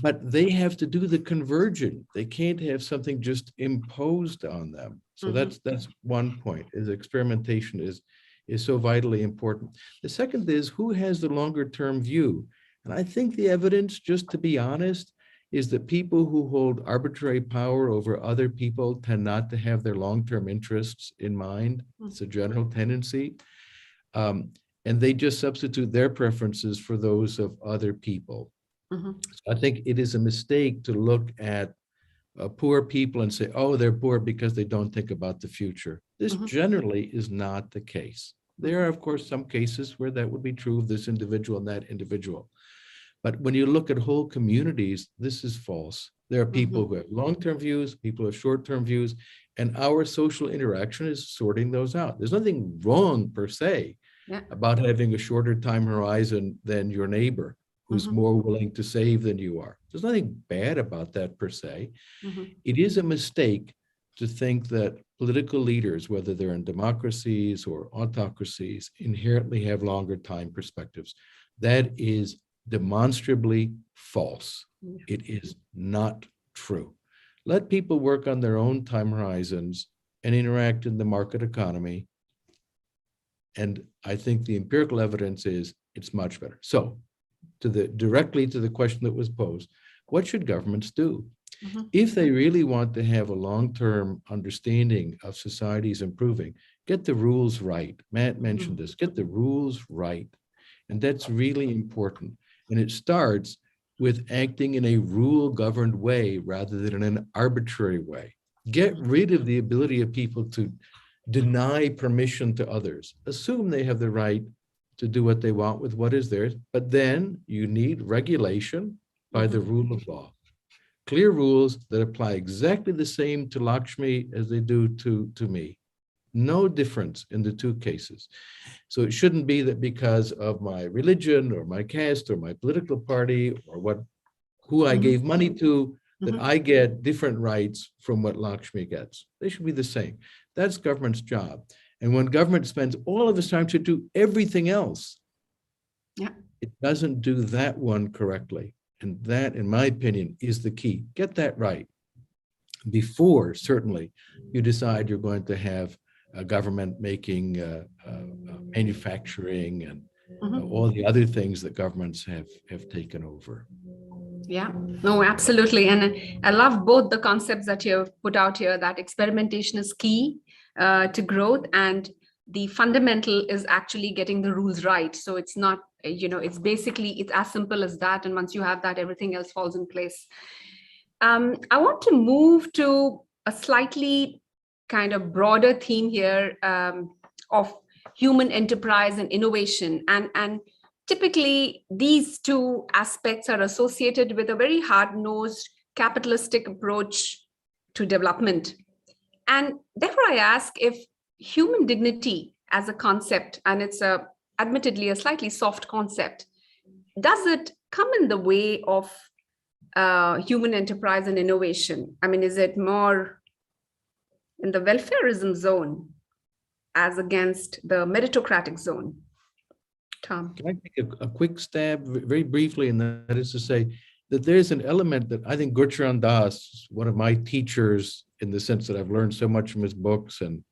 but they have to do the converging. They can't have something just imposed on them. So that's one point, is experimentation is so vitally important. The second is, who has the longer term view? And I think the evidence, just to be honest, is that people who hold arbitrary power over other people tend not to have their long-term interests in mind. It's a general tendency. And they just substitute their preferences for those of other people. So I think it is a mistake to look at poor people and say, oh, they're poor because they don't think about the future. This generally is not the case. There are, of course, some cases where that would be true of this individual and that individual. But when you look at whole communities, this is false. There are people who have long-term views, people who have short-term views, and our social interaction is sorting those out. There's nothing wrong per se about having a shorter time horizon than your neighbor, who's more willing to save than you are. There's nothing bad about that per se. It is a mistake to think that political leaders, whether they're in democracies or autocracies, inherently have longer time perspectives. That is demonstrably false. It is not true. Let people work on their own time horizons and interact in the market economy. And I think the empirical evidence is it's much better. So directly to the question that was posed, what should governments do? If they really want to have a long-term understanding of societies improving, get the rules right. Matt mentioned this, get the rules right. And that's really important. And it starts with acting in a rule-governed way rather than in an arbitrary way. Get rid of the ability of people to deny permission to others. Assume they have the right to do what they want with what is theirs, but then you need regulation by the rule of law. Clear rules that apply exactly the same to Lakshmi as they do to me. No difference in the two cases. So it shouldn't be that because of my religion or my caste or my political party or who I gave money to, that I get different rights from what Lakshmi gets. They should be the same. That's government's job. And when government spends all of its time to do everything else, it doesn't do that one correctly. And that, in my opinion, is the key. Get that right. before certainly you decide you're going to have a government making manufacturing and all the other things that governments have taken over. Yeah, no, absolutely. And I love both the concepts that you've put out here, that experimentation is key to growth, and the fundamental is actually getting the rules right. So it's not, it's basically, it's as simple as that. And once you have that, everything else falls in place. I want to move to a slightly kind of broader theme here of human enterprise and innovation. And typically, these two aspects are associated with a very hard-nosed capitalistic approach to development. And therefore, I ask if human dignity as a concept, and it's admittedly a slightly soft concept, does it come in the way of human enterprise and innovation? I mean, is it more in the welfarism zone as against the meritocratic zone? Tom. Can I take a quick stab very briefly? And that is to say that there's an element that I think Gurcharan Das, one of my teachers, in the sense that I've learned so much from his books and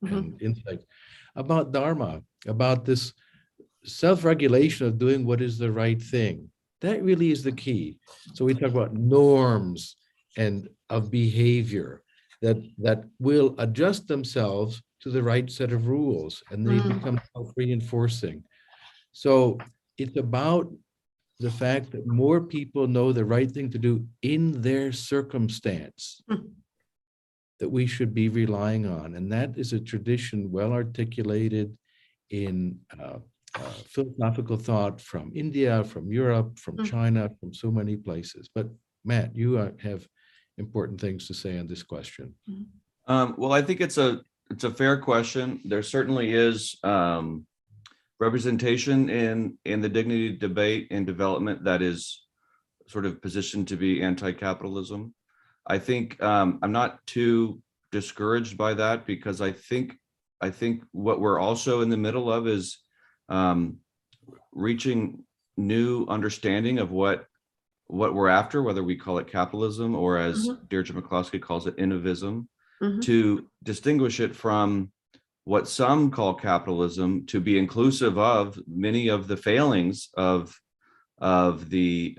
insights about Dharma, about this self-regulation of doing what is the right thing. That really is the key. So we talk about norms and of behavior that will adjust themselves to the right set of rules, and they become self-reinforcing. So it's about the fact that more people know the right thing to do in their circumstance that we should be relying on. And that is a tradition well articulated in philosophical thought from India, from Europe, from China, from so many places. But Matt, you have important things to say on this question. Well, I think it's a fair question. There certainly is representation in the dignity debate and development that is sort of positioned to be anti-capitalism. I think I'm not too discouraged by that, because I think what we're also in the middle of is reaching new understanding of what we're after, whether we call it capitalism or, as Deirdre McCloskey calls it, innovism, to distinguish it from what some call capitalism, to be inclusive of many of the failings of the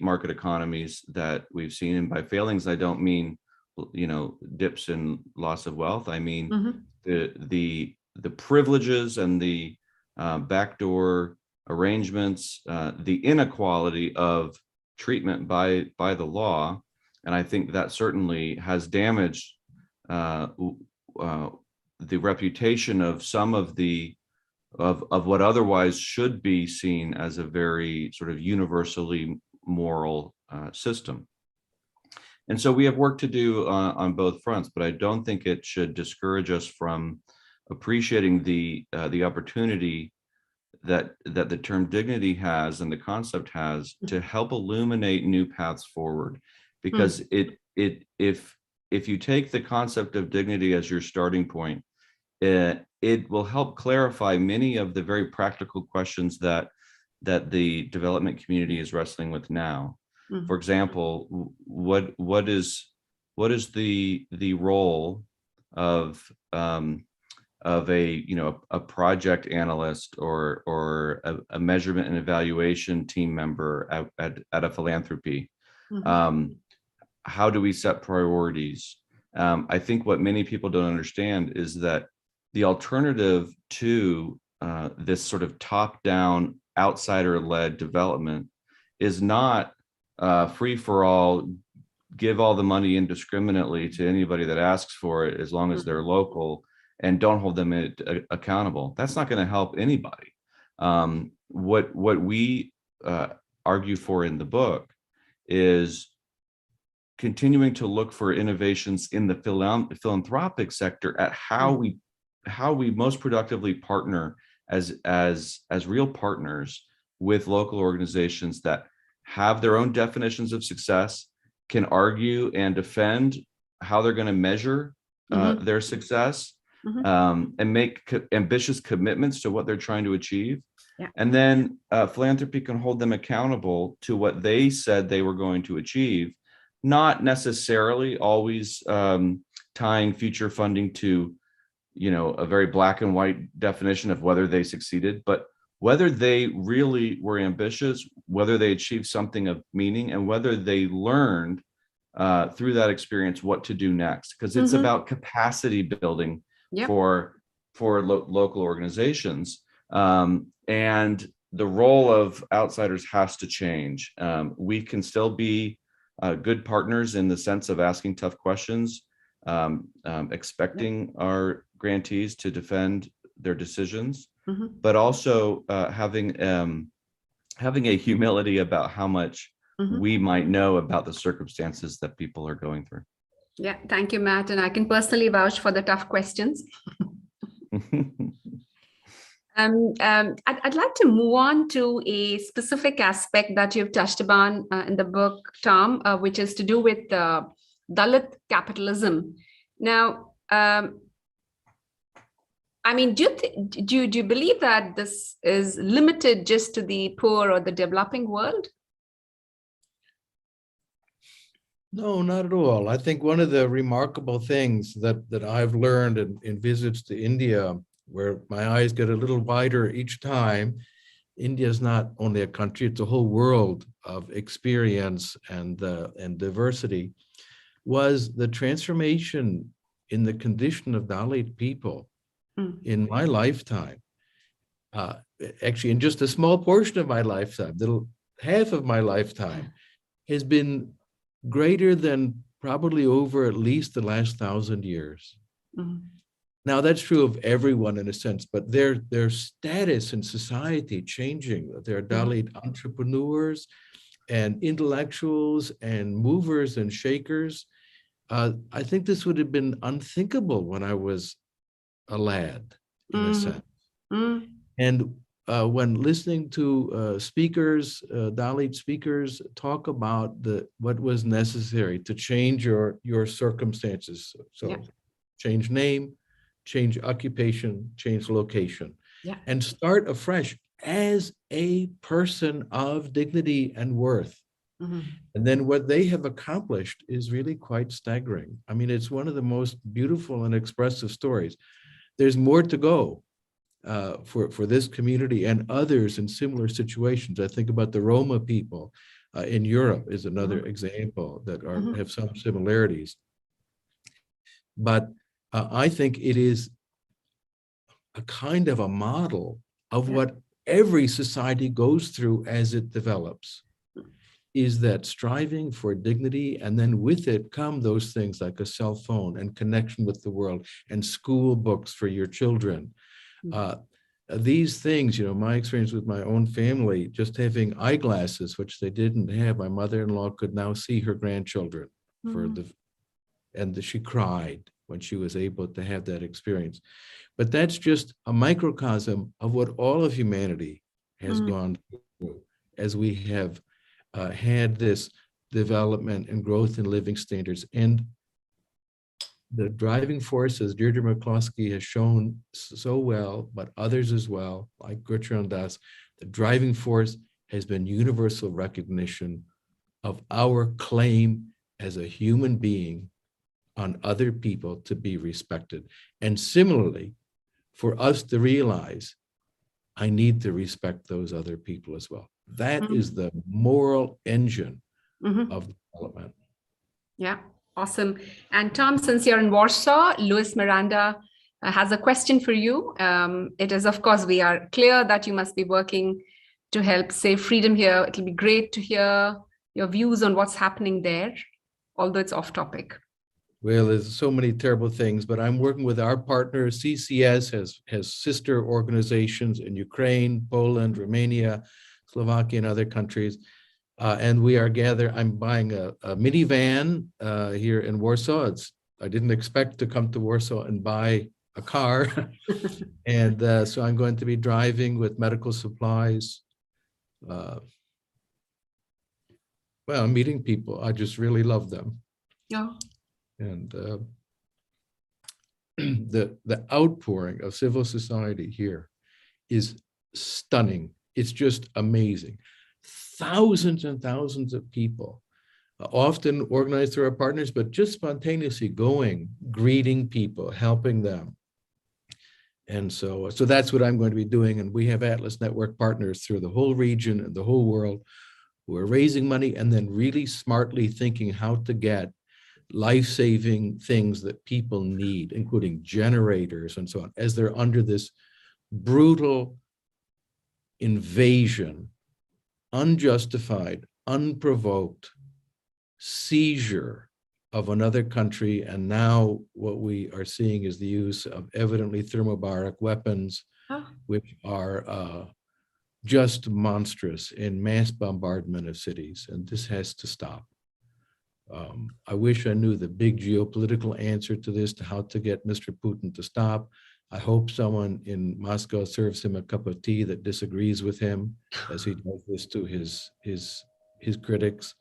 market economies that we've seen. And by failings, I don't mean dips and loss of wealth. I mean the privileges and the backdoor arrangements, the inequality of treatment by the law. And I think that certainly has damaged the reputation of some of what otherwise should be seen as a very sort of universally moral system. And so we have work to do on both fronts, but I don't think it should discourage us from appreciating the opportunity that the term dignity has and the concept has to help illuminate new paths forward. Because if you take the concept of dignity as your starting point, it will help clarify many of the very practical questions that the development community is wrestling with now. For example, what is the role of a project analyst or a measurement and evaluation team member at a philanthropy? How do we set priorities? I think what many people don't understand is that the alternative to this sort of top-down, outsider-led development is not free for all, give all the money indiscriminately to anybody that asks for it, as long as they're local, and don't hold them accountable. That's not going to help anybody. What we argue for in the book is continuing to look for innovations in the philanthropic sector at how we most productively partner as real partners with local organizations that have their own definitions of success, can argue and defend how they're going to measure their success, and make ambitious commitments to what they're trying to achieve. Yeah. And then philanthropy can hold them accountable to what they said they were going to achieve, not necessarily always tying future funding to, a very black and white definition of whether they succeeded, but whether they really were ambitious, whether they achieved something of meaning, and whether they learned through that experience what to do next, because it's about capacity building for local organizations, and the role of outsiders has to change. We can still be good partners in the sense of asking tough questions, expecting our grantees to defend their decisions, but also having a humility about how much we might know about the circumstances that people are going through. Yeah, thank you, Matt. And I can personally vouch for the tough questions. I'd like to move on to a specific aspect that you've touched upon in the book, Tom, which is to do with dalit capitalism. Now, do you believe that this is limited just to the poor or the developing world? No, not at all. I think one of the remarkable things that I've learned in visits to India, where my eyes get a little wider each time, India is not only a country, it's a whole world of experience and diversity, was the transformation in the condition of Dalit people in my lifetime. Actually, in just a small portion of my lifetime, half of my lifetime has been greater than probably over at least the last 1,000 years. Now, that's true of everyone in a sense, but their status in society changing. There are Dalit entrepreneurs and intellectuals and movers and shakers. I think this would have been unthinkable when I was a lad, in a sense. And when listening to speakers, Dalit speakers, talk about what was necessary to change your circumstances. So change name, change occupation, change location, and start afresh as a person of dignity and worth. And then what they have accomplished is really quite staggering. I mean, it's one of the most beautiful and expressive stories. There's more to go for this community and others in similar situations. I think about the Roma people in Europe is another example that have some similarities. But I think it is a kind of a model of what every society goes through as it develops, is that striving for dignity, and then with it come those things like a cell phone and connection with the world and school books for your children. These things, my experience with my own family, just having eyeglasses, which they didn't have. My mother-in-law could now see her grandchildren and she cried when she was able to have that experience. But that's just a microcosm of what all of humanity has gone through as we have had this development and growth in living standards. And the driving force, as Deirdre McCloskey has shown so well, but others as well, like Gurcharan Das, the driving force has been universal recognition of our claim as a human being on other people to be respected. And similarly, for us to realize, I need to respect those other people as well. That is the moral engine of development. Yeah, awesome. And Tom, since you're in Warsaw, Luis Miranda has a question for you. It is, of course, we are clear that you must be working to help save freedom here. It'll be great to hear your views on what's happening there, although it's off topic. Well, there's so many terrible things, but I'm working with our partner. CCS has sister organizations in Ukraine, Poland, Romania, Slovakia, and other countries. And we are I'm buying a minivan here in Warsaw. I didn't expect to come to Warsaw and buy a car. And so I'm going to be driving with medical supplies. Meeting people. I just really love them. Yeah. And the outpouring of civil society here is stunning. It's just amazing. Thousands and thousands of people often organized through our partners, but just spontaneously going, greeting people, helping them. And so that's what I'm going to be doing. And we have Atlas Network partners through the whole region and the whole world who are raising money and then really smartly thinking how to get life-saving things that people need, including generators and so on, as they're under this brutal invasion, unjustified, unprovoked seizure of another country. And now what we are seeing is the use of evidently thermobaric weapons, which are just monstrous in mass bombardment of cities. And this has to stop. I wish I knew the big geopolitical answer to this, to how to get Mr. Putin to stop. I hope someone in Moscow serves him a cup of tea that disagrees with him, as he does this to his critics.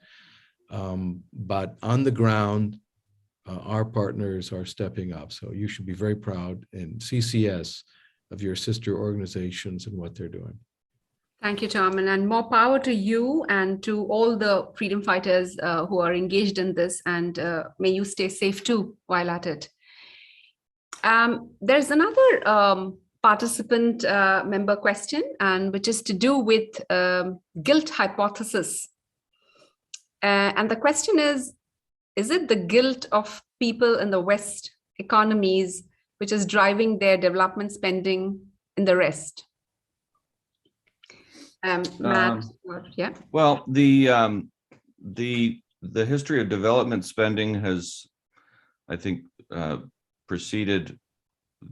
But on the ground, our partners are stepping up. So you should be very proud in CCS of your sister organizations and what they're doing. Thank you, Tom, and more power to you and to all the freedom fighters who are engaged in this, and may you stay safe too while at it. There's another participant member question, and which is to do with guilt hypothesis. And the question is it the guilt of people in the West economies which is driving their development spending in the rest? Matt, yeah. Well, the history of development spending has, I think, preceded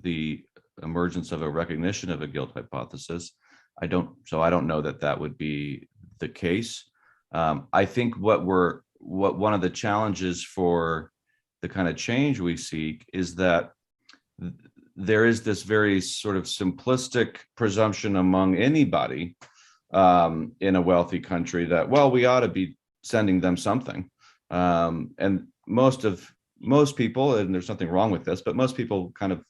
the emergence of a recognition of a guilt hypothesis. I don't know that would be the case. I think what one of the challenges for the kind of change we seek is that there is this very sort of simplistic presumption among anybody in a wealthy country that, well, we ought to be sending them something. And most people, and there's nothing wrong with this, but most people kind of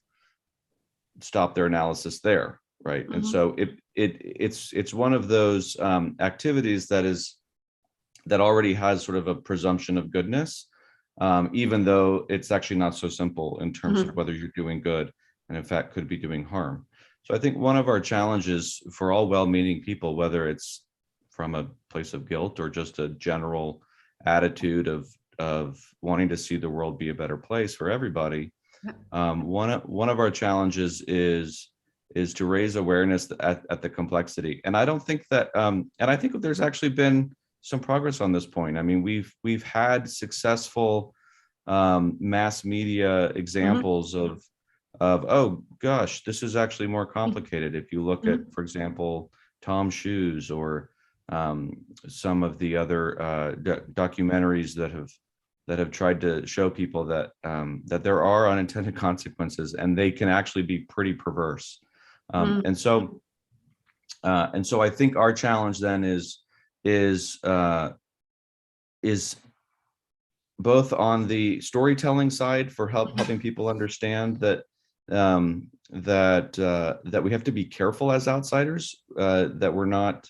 stop their analysis there, right? Mm-hmm. And so it's one of those activities that already has sort of a presumption of goodness, even though it's actually not so simple in terms of whether you're doing good and in fact could be doing harm. So I think one of our challenges for all well-meaning people, whether it's from a place of guilt or just a general attitude of wanting to see the world be a better place for everybody, one of our challenges is to raise awareness at the complexity. And I don't think that, and I think there's actually been some progress on this point. I mean, we've had successful mass media examples of oh gosh, this is actually more complicated. If you look at, for example, Tom's Shoes or some of the other documentaries that have tried to show people that that there are unintended consequences and they can actually be pretty perverse. And so I think our challenge then is both on the storytelling side for helping people understand that that we have to be careful as outsiders, that we're not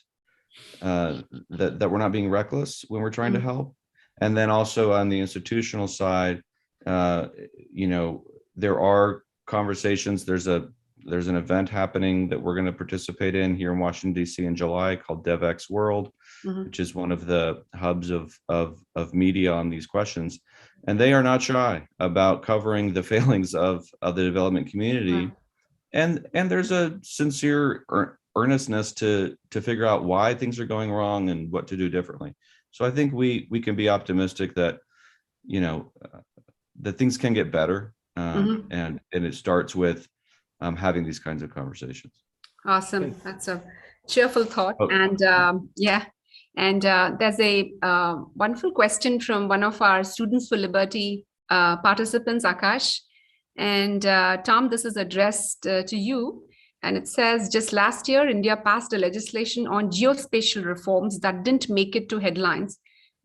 being reckless when we're trying to help. And then also on the institutional side, you know, there are conversations. There's an event happening that we're going to participate in here in Washington, D.C. in July called DevX World, which is one of the hubs of media on these questions. And they are not shy about covering the failings of the development community. And there's a sincere earnestness to figure out why things are going wrong and what to do differently. So I think we can be optimistic that, you know, that things can get better. And it starts with having these kinds of conversations. Awesome. That's a cheerful thought. And yeah. And there's a wonderful question from one of our Students for Liberty participants, Akash. And Tom, this is addressed to you. And it says, just last year, India passed a legislation on geospatial reforms that didn't make it to headlines,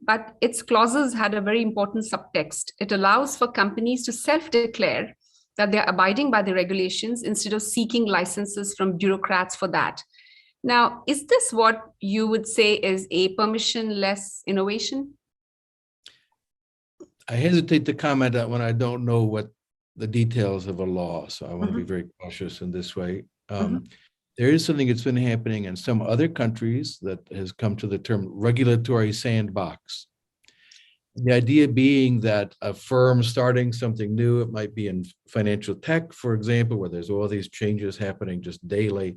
but its clauses had a very important subtext. It allows for companies to self-declare that they're abiding by the regulations instead of seeking licenses from bureaucrats for that. Now, is this what you would say is a permissionless innovation? I hesitate to comment on when I don't know what the details of a law, so I want to be very cautious in this way. There is something that's been happening in some other countries that has come to the term regulatory sandbox. The idea being that a firm starting something new, it might be in financial tech, for example, where there's all these changes happening just daily,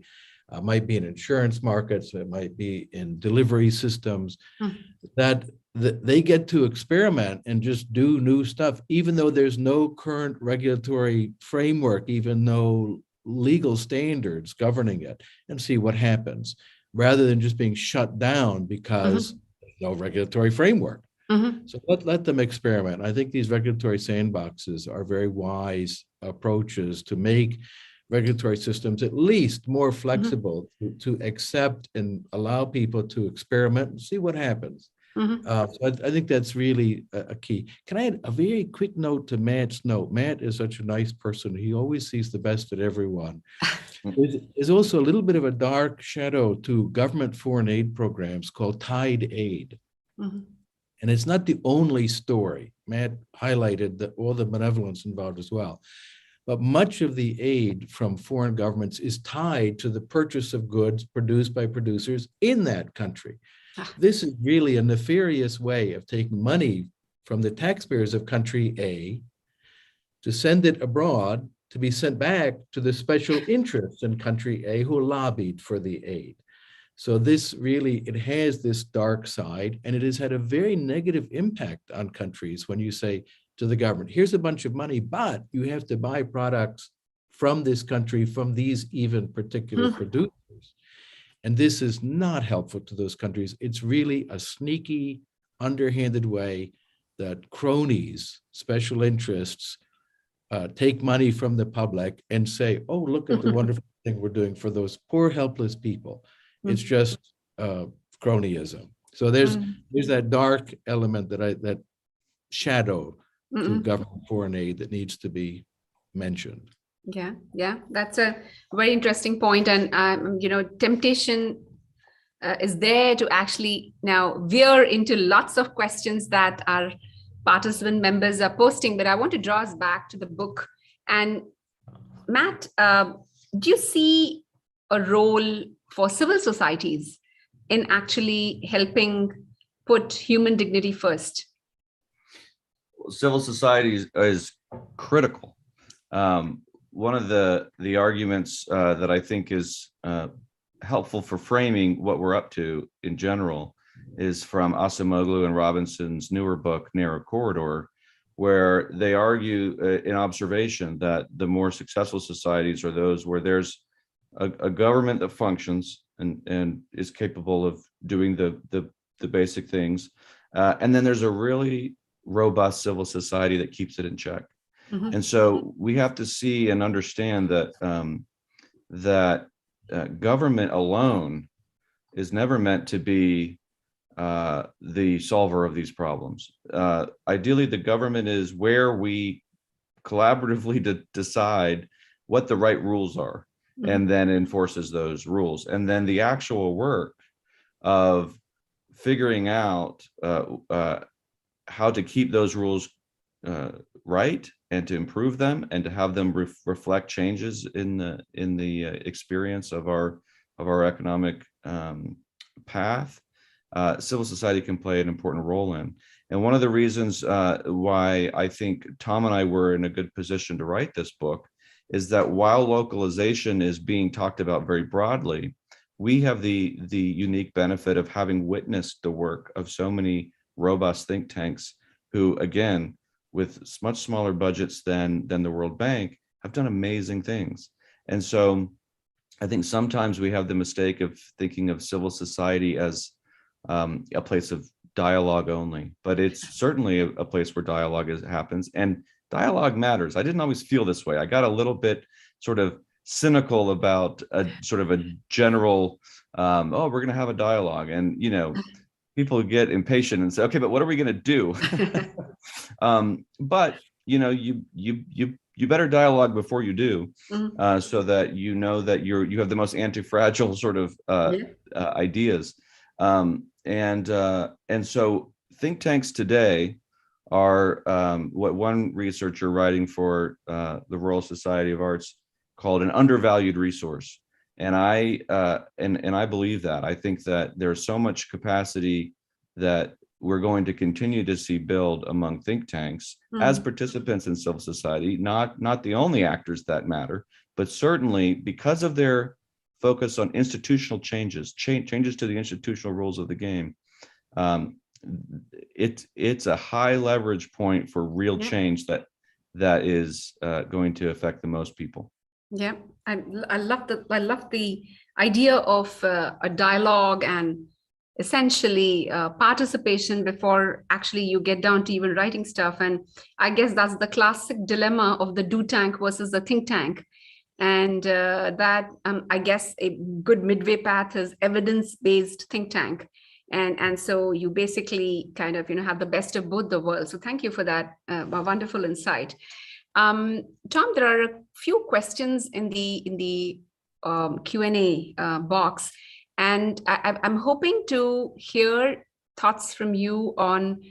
might be in insurance markets, it might be in delivery systems, that they get to experiment and just do new stuff, even though there's no current regulatory framework, even no legal standards governing it, and see what happens, rather than just being shut down because there's no regulatory framework. So let them experiment. I think these regulatory sandboxes are very wise approaches to make regulatory systems at least more flexible to accept and allow people to experiment and see what happens. So I think that's really a key. Can I add a very quick note to Matt's note? Matt is such a nice person. He always sees the best in everyone. There's also a little bit of a dark shadow to government foreign aid programs called Tide Aid. And it's not the only story. Matt highlighted all the benevolence involved as well. But much of the aid from foreign governments is tied to the purchase of goods produced by producers in that country. This is really a nefarious way of taking money from the taxpayers of country A to send it abroad to be sent back to the special interests in country A who lobbied for the aid. So this really, it has this dark side, and it has had a very negative impact on countries when you say to the government, here's a bunch of money, but you have to buy products from this country, from these even particular producers. And this is not helpful to those countries. It's really a sneaky, underhanded way that cronies, special interests, take money from the public and say, oh, look at the wonderful thing we're doing for those poor, helpless people. It's just cronyism. So there's that dark element that shadow to government foreign aid that needs to be mentioned. Yeah, that's a very interesting point. And temptation is there to actually now veer into lots of questions that our participant members are posting. But I want to draw us back to the book. And Matt, do you see a role for civil societies in actually helping put human dignity first? Civil society is critical. One of the arguments that I think is helpful for framing what we're up to in general is from Acemoglu and Robinson's newer book, Narrow Corridor, where they argue in observation that the more successful societies are those where there's a government that functions and is capable of doing the basic things. And then there's a really robust civil society that keeps it in check. And so we have to see and understand that government alone is never meant to be the solver of these problems. Ideally, the government is where we collaboratively decide what the right rules are, and then enforces those rules. And then the actual work of figuring out how to keep those rules right and to improve them and to have them reflect changes in the experience of our economic path, civil society can play an important role in. And one of the reasons why I think Tom and I were in a good position to write this book is that while localization is being talked about very broadly, we have the unique benefit of having witnessed the work of so many robust think tanks who, again, with much smaller budgets than the World Bank, have done amazing things. And so I think sometimes we have the mistake of thinking of civil society as a place of dialogue only, but it's certainly a place where dialogue happens, and dialogue matters. I didn't always feel this way. I got a little bit sort of cynical about a sort of a general, oh, we're going to have a dialogue. And, people get impatient and say, okay, but what are we going to do? But, you better dialogue before you do, so that you know that you have the most anti-fragile sort of ideas. And so think tanks today are what one researcher writing for the Royal Society of Arts called an undervalued resource. And I believe that. I think that there's so much capacity that we're going to continue to see build among think tanks as participants in civil society, not the only actors that matter, but certainly because of their focus on institutional changes to the institutional rules of the game. It's a high leverage point for real change that is going to affect the most people. Yeah, I love the idea of a dialogue and essentially participation before actually you get down to even writing stuff. And I guess that's the classic dilemma of the do tank versus the think tank. And that I guess a good midway path is evidence-based think tank. And so you basically kind of have the best of both the worlds. So thank you for that wonderful insight. Tom, there are a few questions in the Q&A box, and I'm hoping to hear thoughts from you on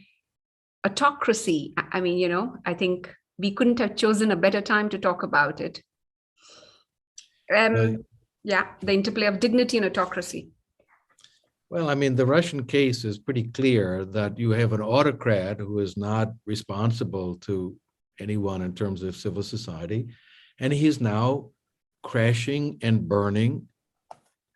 autocracy. I mean, I think we couldn't have chosen a better time to talk about it. Yeah, the interplay of dignity and autocracy. Well, I mean, the Russian case is pretty clear that you have an autocrat who is not responsible to anyone in terms of civil society, and he's now crashing and burning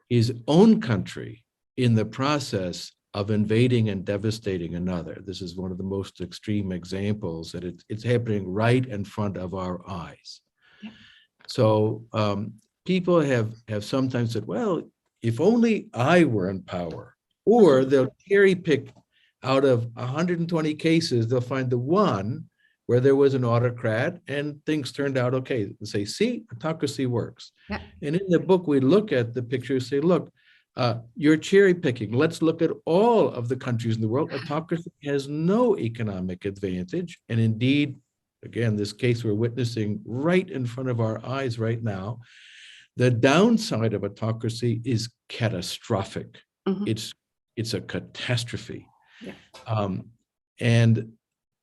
his own country in the process of invading and devastating another. This is one of the most extreme examples that it's happening right in front of our eyes. Yeah. So people have sometimes said, well, if only I were in power, or they'll cherry pick out of 120 cases, they'll find the one where there was an autocrat and things turned out okay. They say, see, autocracy works. Yeah. And in the book, we look at the pictures, say, look, you're cherry picking. Let's look at all of the countries in the world. Autocracy has no economic advantage. And indeed, again, this case we're witnessing right in front of our eyes right now, the downside of autocracy is catastrophic. It's a catastrophe. Yeah. And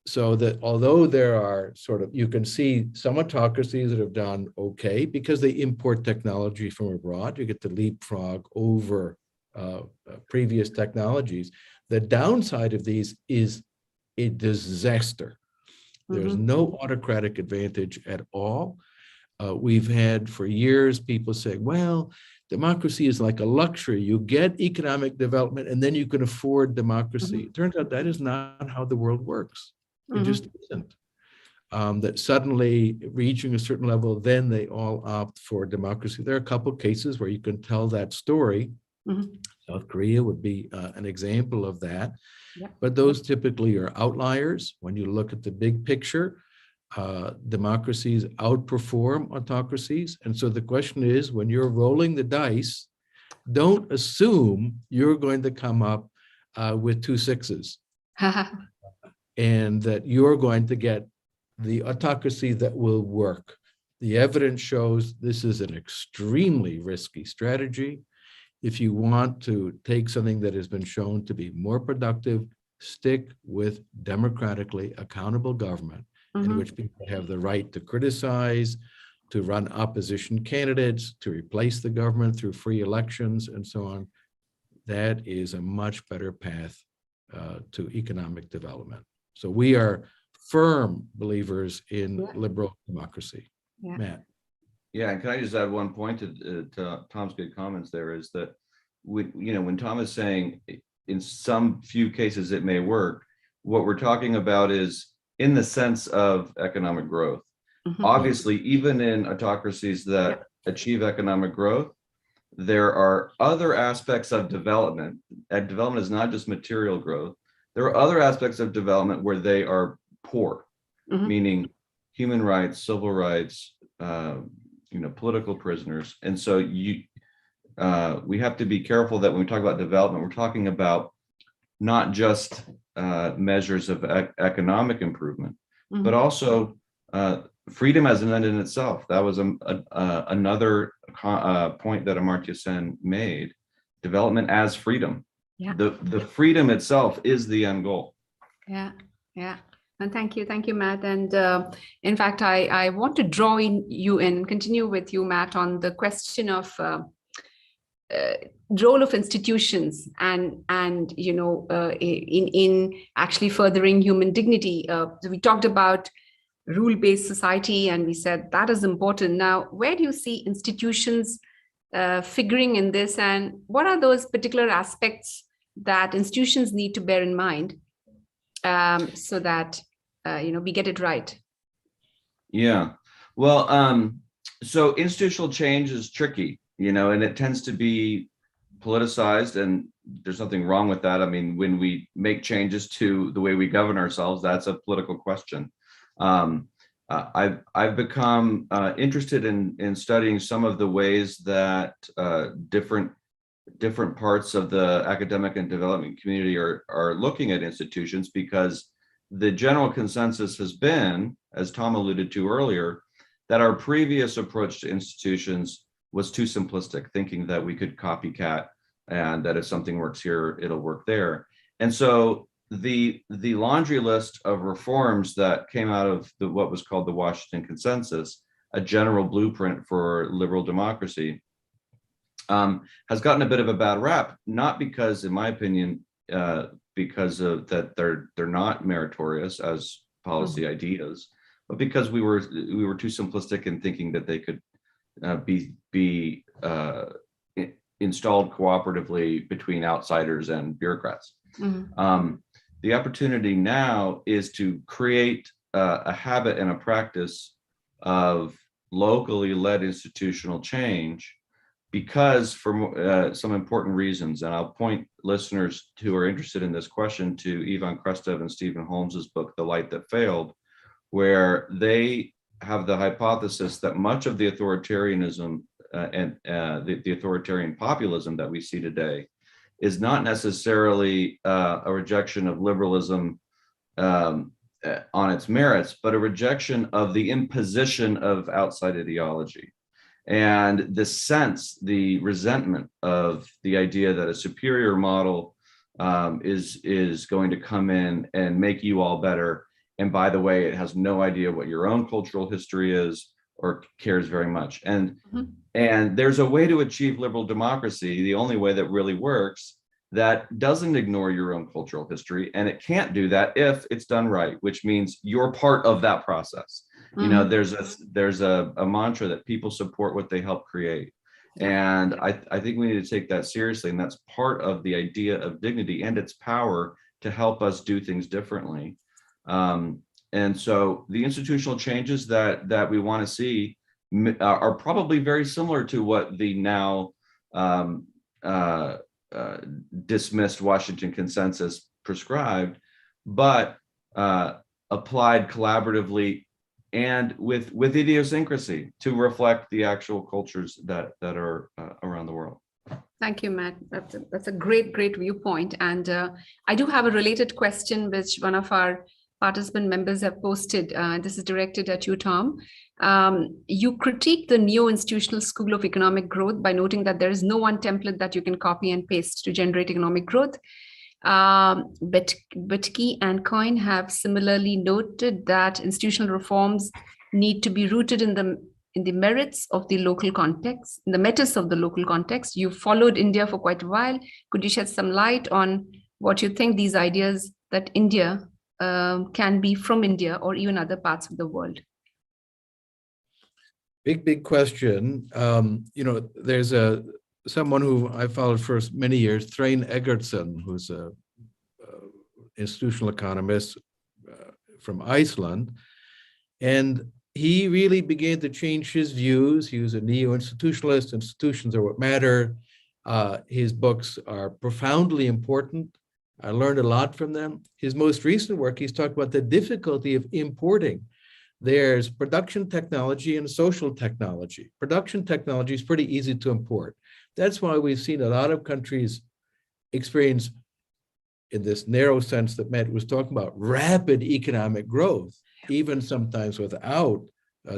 so that although there are you can see some autocracies that have done okay because they import technology from abroad, you get to leapfrog over previous technologies. The downside of these is a disaster. There's no autocratic advantage at all. We've had for years people say, well, democracy is like a luxury. You get economic development and then you can afford democracy. It turns out that is not how the world works. It just isn't. That suddenly reaching a certain level, then they all opt for democracy. There are a couple of cases where you can tell that story. South Korea would be an example of that. Yeah. But those typically are outliers. When you look at the big picture, democracies outperform autocracies. And so the question is, when you're rolling the dice, don't assume you're going to come up with 2 6s. And that you're going to get the autocracy that will work. The evidence shows this is an extremely risky strategy. If you want to take something that has been shown to be more productive, stick with democratically accountable government in which people have the right to criticize, to run opposition candidates, to replace the government through free elections and so on. That is a much better path to economic development. So we are firm believers in liberal democracy. Yeah. Matt. Yeah, and can I just add one point to Tom's good comments there is that when Tom is saying in some few cases it may work, what we're talking about is in the sense of economic growth. Obviously, even in autocracies that achieve economic growth, there are other aspects of development, and development is not just material growth. There are other aspects of development where they are poor, meaning human rights, civil rights, political prisoners. And so we have to be careful that when we talk about development, we're talking about not just measures of economic improvement, but also freedom as an end in itself. That was another point that Amartya Sen made, development as freedom. Yeah. The freedom itself is the end goal. Yeah, yeah. And thank you, Matt. And in fact, I want to draw you in, continue with you, Matt, on the question of role of institutions and in actually furthering human dignity. We talked about rule-based society, and we said that is important. Now, where do you see institutions figuring in this, and what are those particular aspects that institutions need to bear in mind so that we get it right? Yeah, well, so institutional change is tricky, and it tends to be politicized, and there's nothing wrong with that. I mean, when we make changes to the way we govern ourselves, that's a political question. I've become interested in studying some of the ways that different parts of the academic and development community are looking at institutions, because the general consensus has been, as Tom alluded to earlier, that our previous approach to institutions was too simplistic, thinking that we could copycat and that if something works here, it'll work there. And so the laundry list of reforms that came out of what was called the Washington Consensus, a general blueprint for liberal democracy, has gotten a bit of a bad rap, not because, in my opinion, because of that they're not meritorious as policy ideas, but because we were too simplistic in thinking that they could be installed cooperatively between outsiders and bureaucrats. Mm-hmm. The opportunity now is to create a habit and a practice of locally led institutional change, because for some important reasons. And I'll point listeners who are interested in this question to Ivan Krastev and Stephen Holmes's book, The Light That Failed, where they have the hypothesis that much of the authoritarianism and the authoritarian populism that we see today is not necessarily a rejection of liberalism on its merits, but a rejection of the imposition of outside ideology. And the sense, the resentment of the idea that a superior model is going to come in and make you all better. And by the way, it has no idea what your own cultural history is or cares very much. And there's a way to achieve liberal democracy, the only way that really works, that doesn't ignore your own cultural history. And it can't do that if it's done right, which means you're part of that process. Mm-hmm. There's a mantra that people support what they help create. And I think we need to take that seriously. And that's part of the idea of dignity and its power to help us do things differently. And so the institutional changes that we want to see are probably very similar to what the now dismissed Washington Consensus prescribed, but applied collaboratively and with idiosyncrasy to reflect the actual cultures that are around the world. Thank you, Matt. That's a great viewpoint. And I do have a related question, which one of our participant members have posted. This is directed at you, Tom. You critique the neo-institutional school of economic growth by noting that there is no one template that you can copy and paste to generate economic growth. Betke and Coyne have similarly noted that institutional reforms need to be rooted in the merits of the local context, in the metis of the local context. You followed India for quite a while. Could you shed some light on what you think these ideas that India can be from India or even other parts of the world? Big question. There's someone who I followed for many years, Threin Eggertsson, who's an institutional economist from Iceland. And he really began to change his views. He was a neo-institutionalist. Institutions are what matter. His books are profoundly important. I learned a lot from them. His most recent work, he's talked about the difficulty of importing. There's production technology and social technology. Production technology is pretty easy to import. That's why we've seen a lot of countries experience, in this narrow sense that Matt was talking about, rapid economic growth, even sometimes without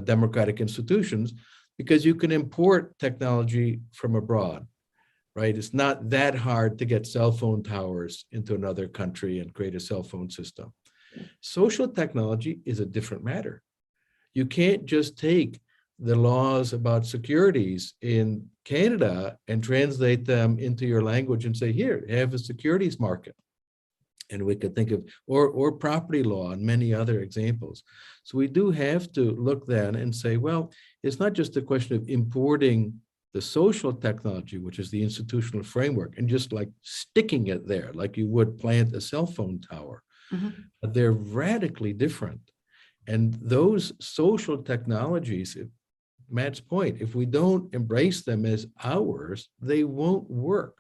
democratic institutions, because you can import technology from abroad, right? It's not that hard to get cell phone towers into another country and create a cell phone system. Social technology is a different matter. You can't just take the laws about securities in Canada and translate them into your language and say, here, have a securities market. And we could think of, or property law and many other examples. So we do have to look then and say, well, it's not just a question of importing the social technology, which is the institutional framework, and just like sticking it there, like you would plant a cell phone tower. But they're radically different. And those social technologies, Matt's point, if we don't embrace them as ours, they won't work.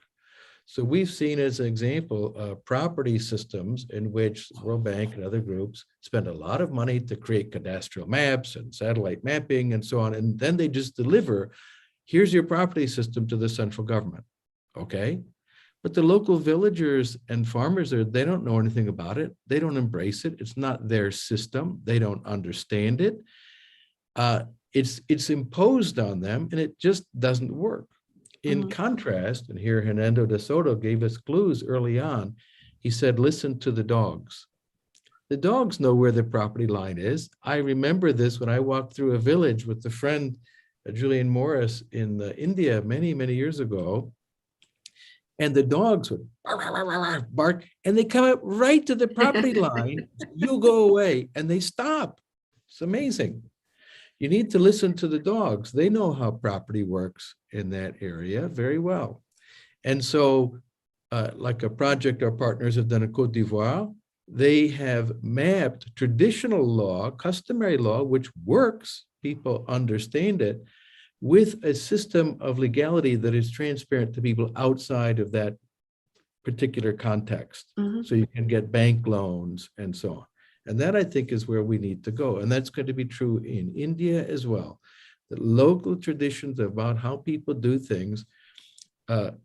So we've seen as an example, property systems in which the World Bank and other groups spend a lot of money to create cadastral maps and satellite mapping and so on. And then they just deliver, here's your property system to the central government, okay? But the local villagers and farmers there, they don't know anything about it. They don't embrace it. It's not their system. They don't understand it. It's imposed on them and it just doesn't work. In contrast, and here Hernando de Soto gave us clues early on, he said, listen to the dogs. The dogs know where the property line is. I remember this when I walked through a village with a friend, Julian Morris, in India many, many years ago. And the dogs would bark, and they come up right to the property line. You go away, and they stop. It's amazing. You need to listen to the dogs. They know how property works in that area very well. And so, like a project our partners have done in Côte d'Ivoire, they have mapped traditional law, customary law, which works, people understand it, with a system of legality that is transparent to people outside of that particular context. So you can get bank loans and so on. And that, I think, is where we need to go. And that's going to be true in India as well. The local traditions about how people do things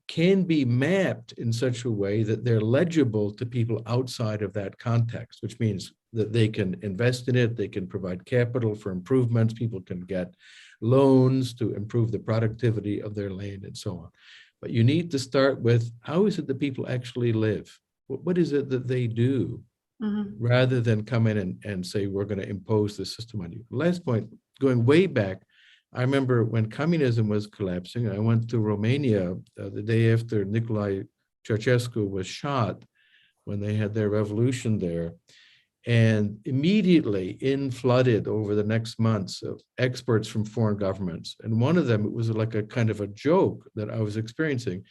can be mapped in such a way that they're legible to people outside of that context, which means that they can invest in it, they can provide capital for improvements, people can get loans to improve the productivity of their land and so on. But you need to start with, how is it that people actually live? What is it that they do? Rather than come in and say, we're going to impose the system on you. Last point, going way back, I remember when communism was collapsing, I went to Romania the day after Nicolae Ceausescu was shot, when they had their revolution there. And immediately flooded over the next months of experts from foreign governments. And one of them, it was like a kind of a joke that I was experiencing.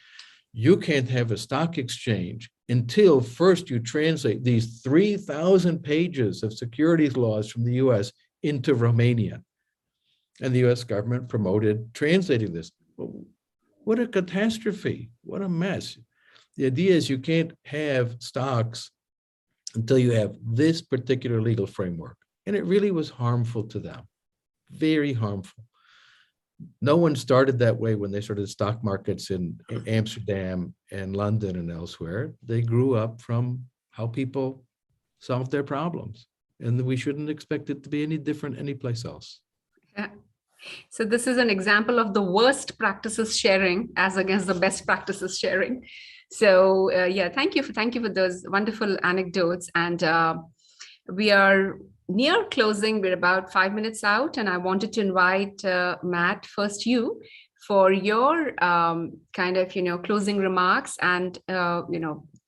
You can't have a stock exchange until first you translate these 3,000 pages of securities laws from the US into Romanian. And the US government promoted translating this. What a catastrophe, what a mess. The idea is you can't have stocks until you have this particular legal framework. And it really was harmful to them, very harmful. No one started that way when they started stock markets in Amsterdam and London and elsewhere. They grew up from how people solved their problems. And we shouldn't expect it to be any different anyplace else. Yeah. So this is an example of the worst practices sharing as against the best practices sharing. So yeah, thank you for those wonderful anecdotes. And we are near closing. We're about 5 minutes out, and I wanted to invite Matt, first you, for your kind of closing remarks, and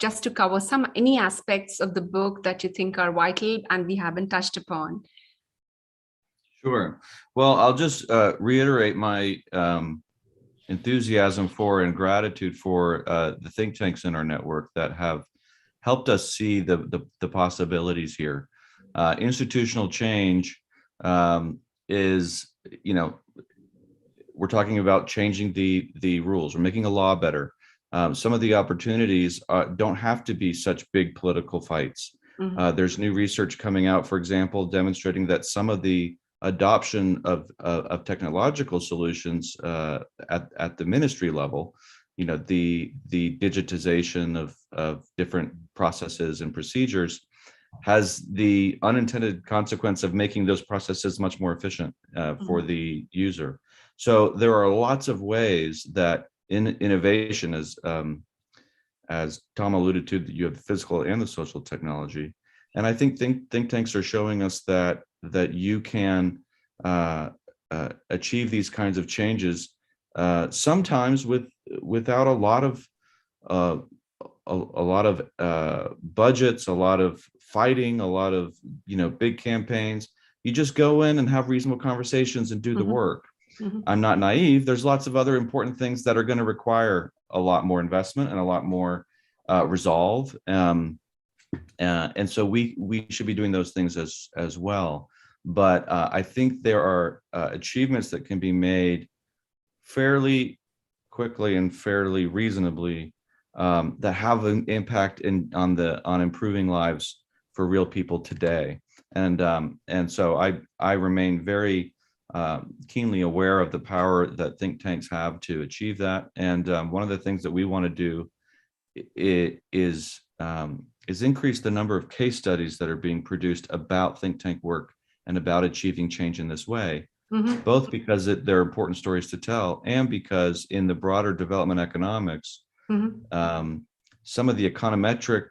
just to cover any aspects of the book that you think are vital and we haven't touched upon. Sure. Well, I'll just reiterate my enthusiasm for and gratitude for the think tanks in our network that have helped us see the possibilities here. Institutional change is, we're talking about changing the rules. We're making a law better. Some of the opportunities don't have to be such big political fights. There's new research coming out, for example, demonstrating that some of the adoption of technological solutions at the ministry level, the digitization of different processes and procedures, has the unintended consequence of making those processes much more efficient for the user. So there are lots of ways that in innovation, as Tom alluded to, that you have the physical and the social technology. And I think think tanks are showing us that you can achieve these kinds of changes, sometimes without a lot of budgets, a lot of fighting, a lot of big campaigns. You just go in and have reasonable conversations and do the work. I'm not naive. There's lots of other important things that are going to require a lot more investment and a lot more resolve. And so we should be doing those things as well. But I think there are achievements that can be made fairly quickly and fairly reasonably, that have an impact on improving lives for real people today. And so I remain very keenly aware of the power that think tanks have to achieve that. And one of the things that we want to do is increase the number of case studies that are being produced about think tank work and about achieving change in this way, both because they're important stories to tell, and because in the broader development economics, some of the econometric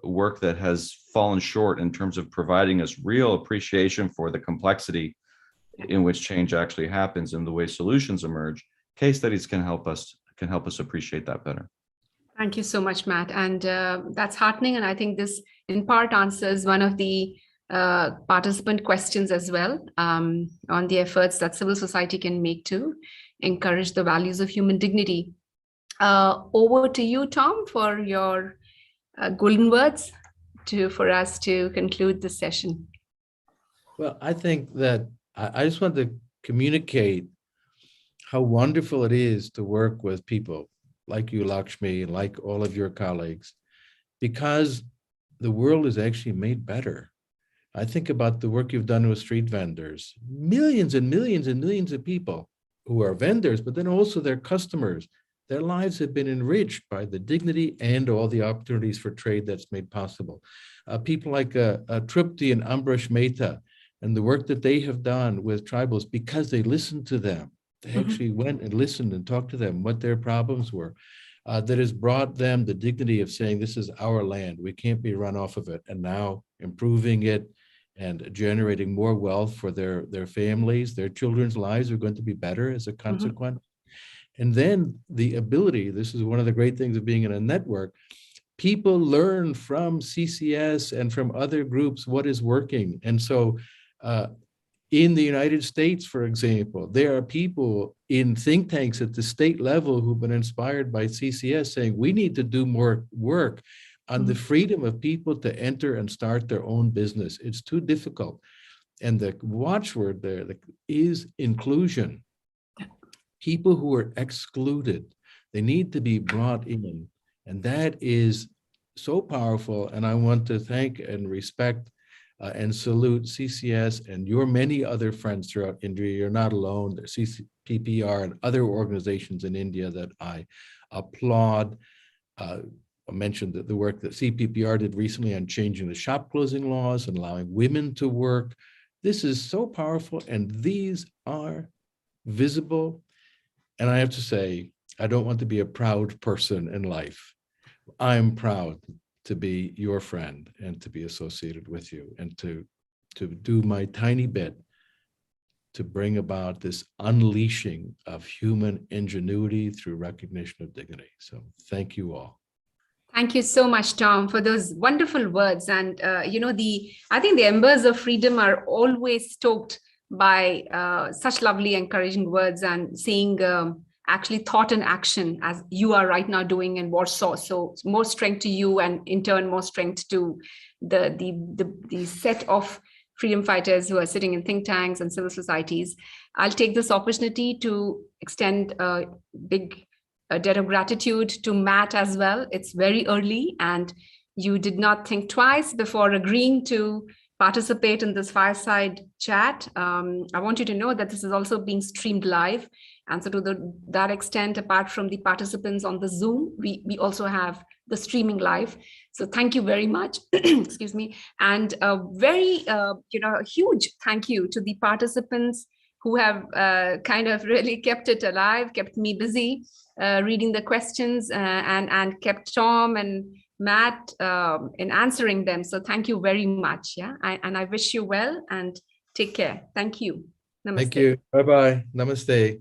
work that has fallen short in terms of providing us real appreciation for the complexity in which change actually happens and the way solutions emerge, case studies can help us appreciate that better. Thank you so much, Matt. And that's heartening. And I think this in part answers one of the participant questions as well, on the efforts that civil society can make to encourage the values of human dignity. Over to you, Tom, for your golden words for us to conclude this session. Well, I think that I just want to communicate how wonderful it is to work with people like you, Lakshmi, like all of your colleagues, because the world is actually made better. I think about the work you've done with street vendors, millions and millions and millions of people who are vendors, but then also their customers. Their lives have been enriched by the dignity and all the opportunities for trade that's made possible. People like Tripti and Ambrish Mehta, and the work that they have done with tribals, because they listened to them. They actually went and listened and talked to them what their problems were. That has brought them the dignity of saying, this is our land, we can't be run off of it, and now improving it and generating more wealth for their families. Their children's lives are going to be better as a consequence. And then the ability, this is one of the great things of being in a network, people learn from CCS and from other groups what is working. And so in the United States, for example, there are people in think tanks at the state level who've been inspired by CCS saying, we need to do more work on the freedom of people to enter and start their own business. It's too difficult. And the watchword there is inclusion. People who are excluded, they need to be brought in. And that is so powerful. And I want to thank and respect and salute CCS and your many other friends throughout India. You're not alone. There's CPPR and other organizations in India that I applaud. I mentioned that the work that CPPR did recently on changing the shop closing laws and allowing women to work. This is so powerful, and these are visible. And I have to say, I don't want to be a proud person in life. I'm proud to be your friend and to be associated with you and to do my tiny bit to bring about this unleashing of human ingenuity through recognition of dignity. So thank you all. Thank you so much, Tom, for those wonderful words. And, I think the embers of freedom are always stoked by such lovely, encouraging words and seeing actually thought and action as you are right now doing in Warsaw. So more strength to you, and in turn, more strength to the set of freedom fighters who are sitting in think tanks and civil societies. I'll take this opportunity to extend a big debt of gratitude to Matt as well. It's very early, and you did not think twice before agreeing to participate in this fireside chat. I want you to know that this is also being streamed live. And so to that extent, apart from the participants on the Zoom, we also have the streaming live. So thank you very much, excuse me. And a very, huge thank you to the participants who have kind of really kept it alive, kept me busy reading the questions and kept Tom and Matt, in answering them. So thank you very much. Yeah. And I wish you well and take care. Thank you. Namaste. Thank you. Bye-bye. Namaste.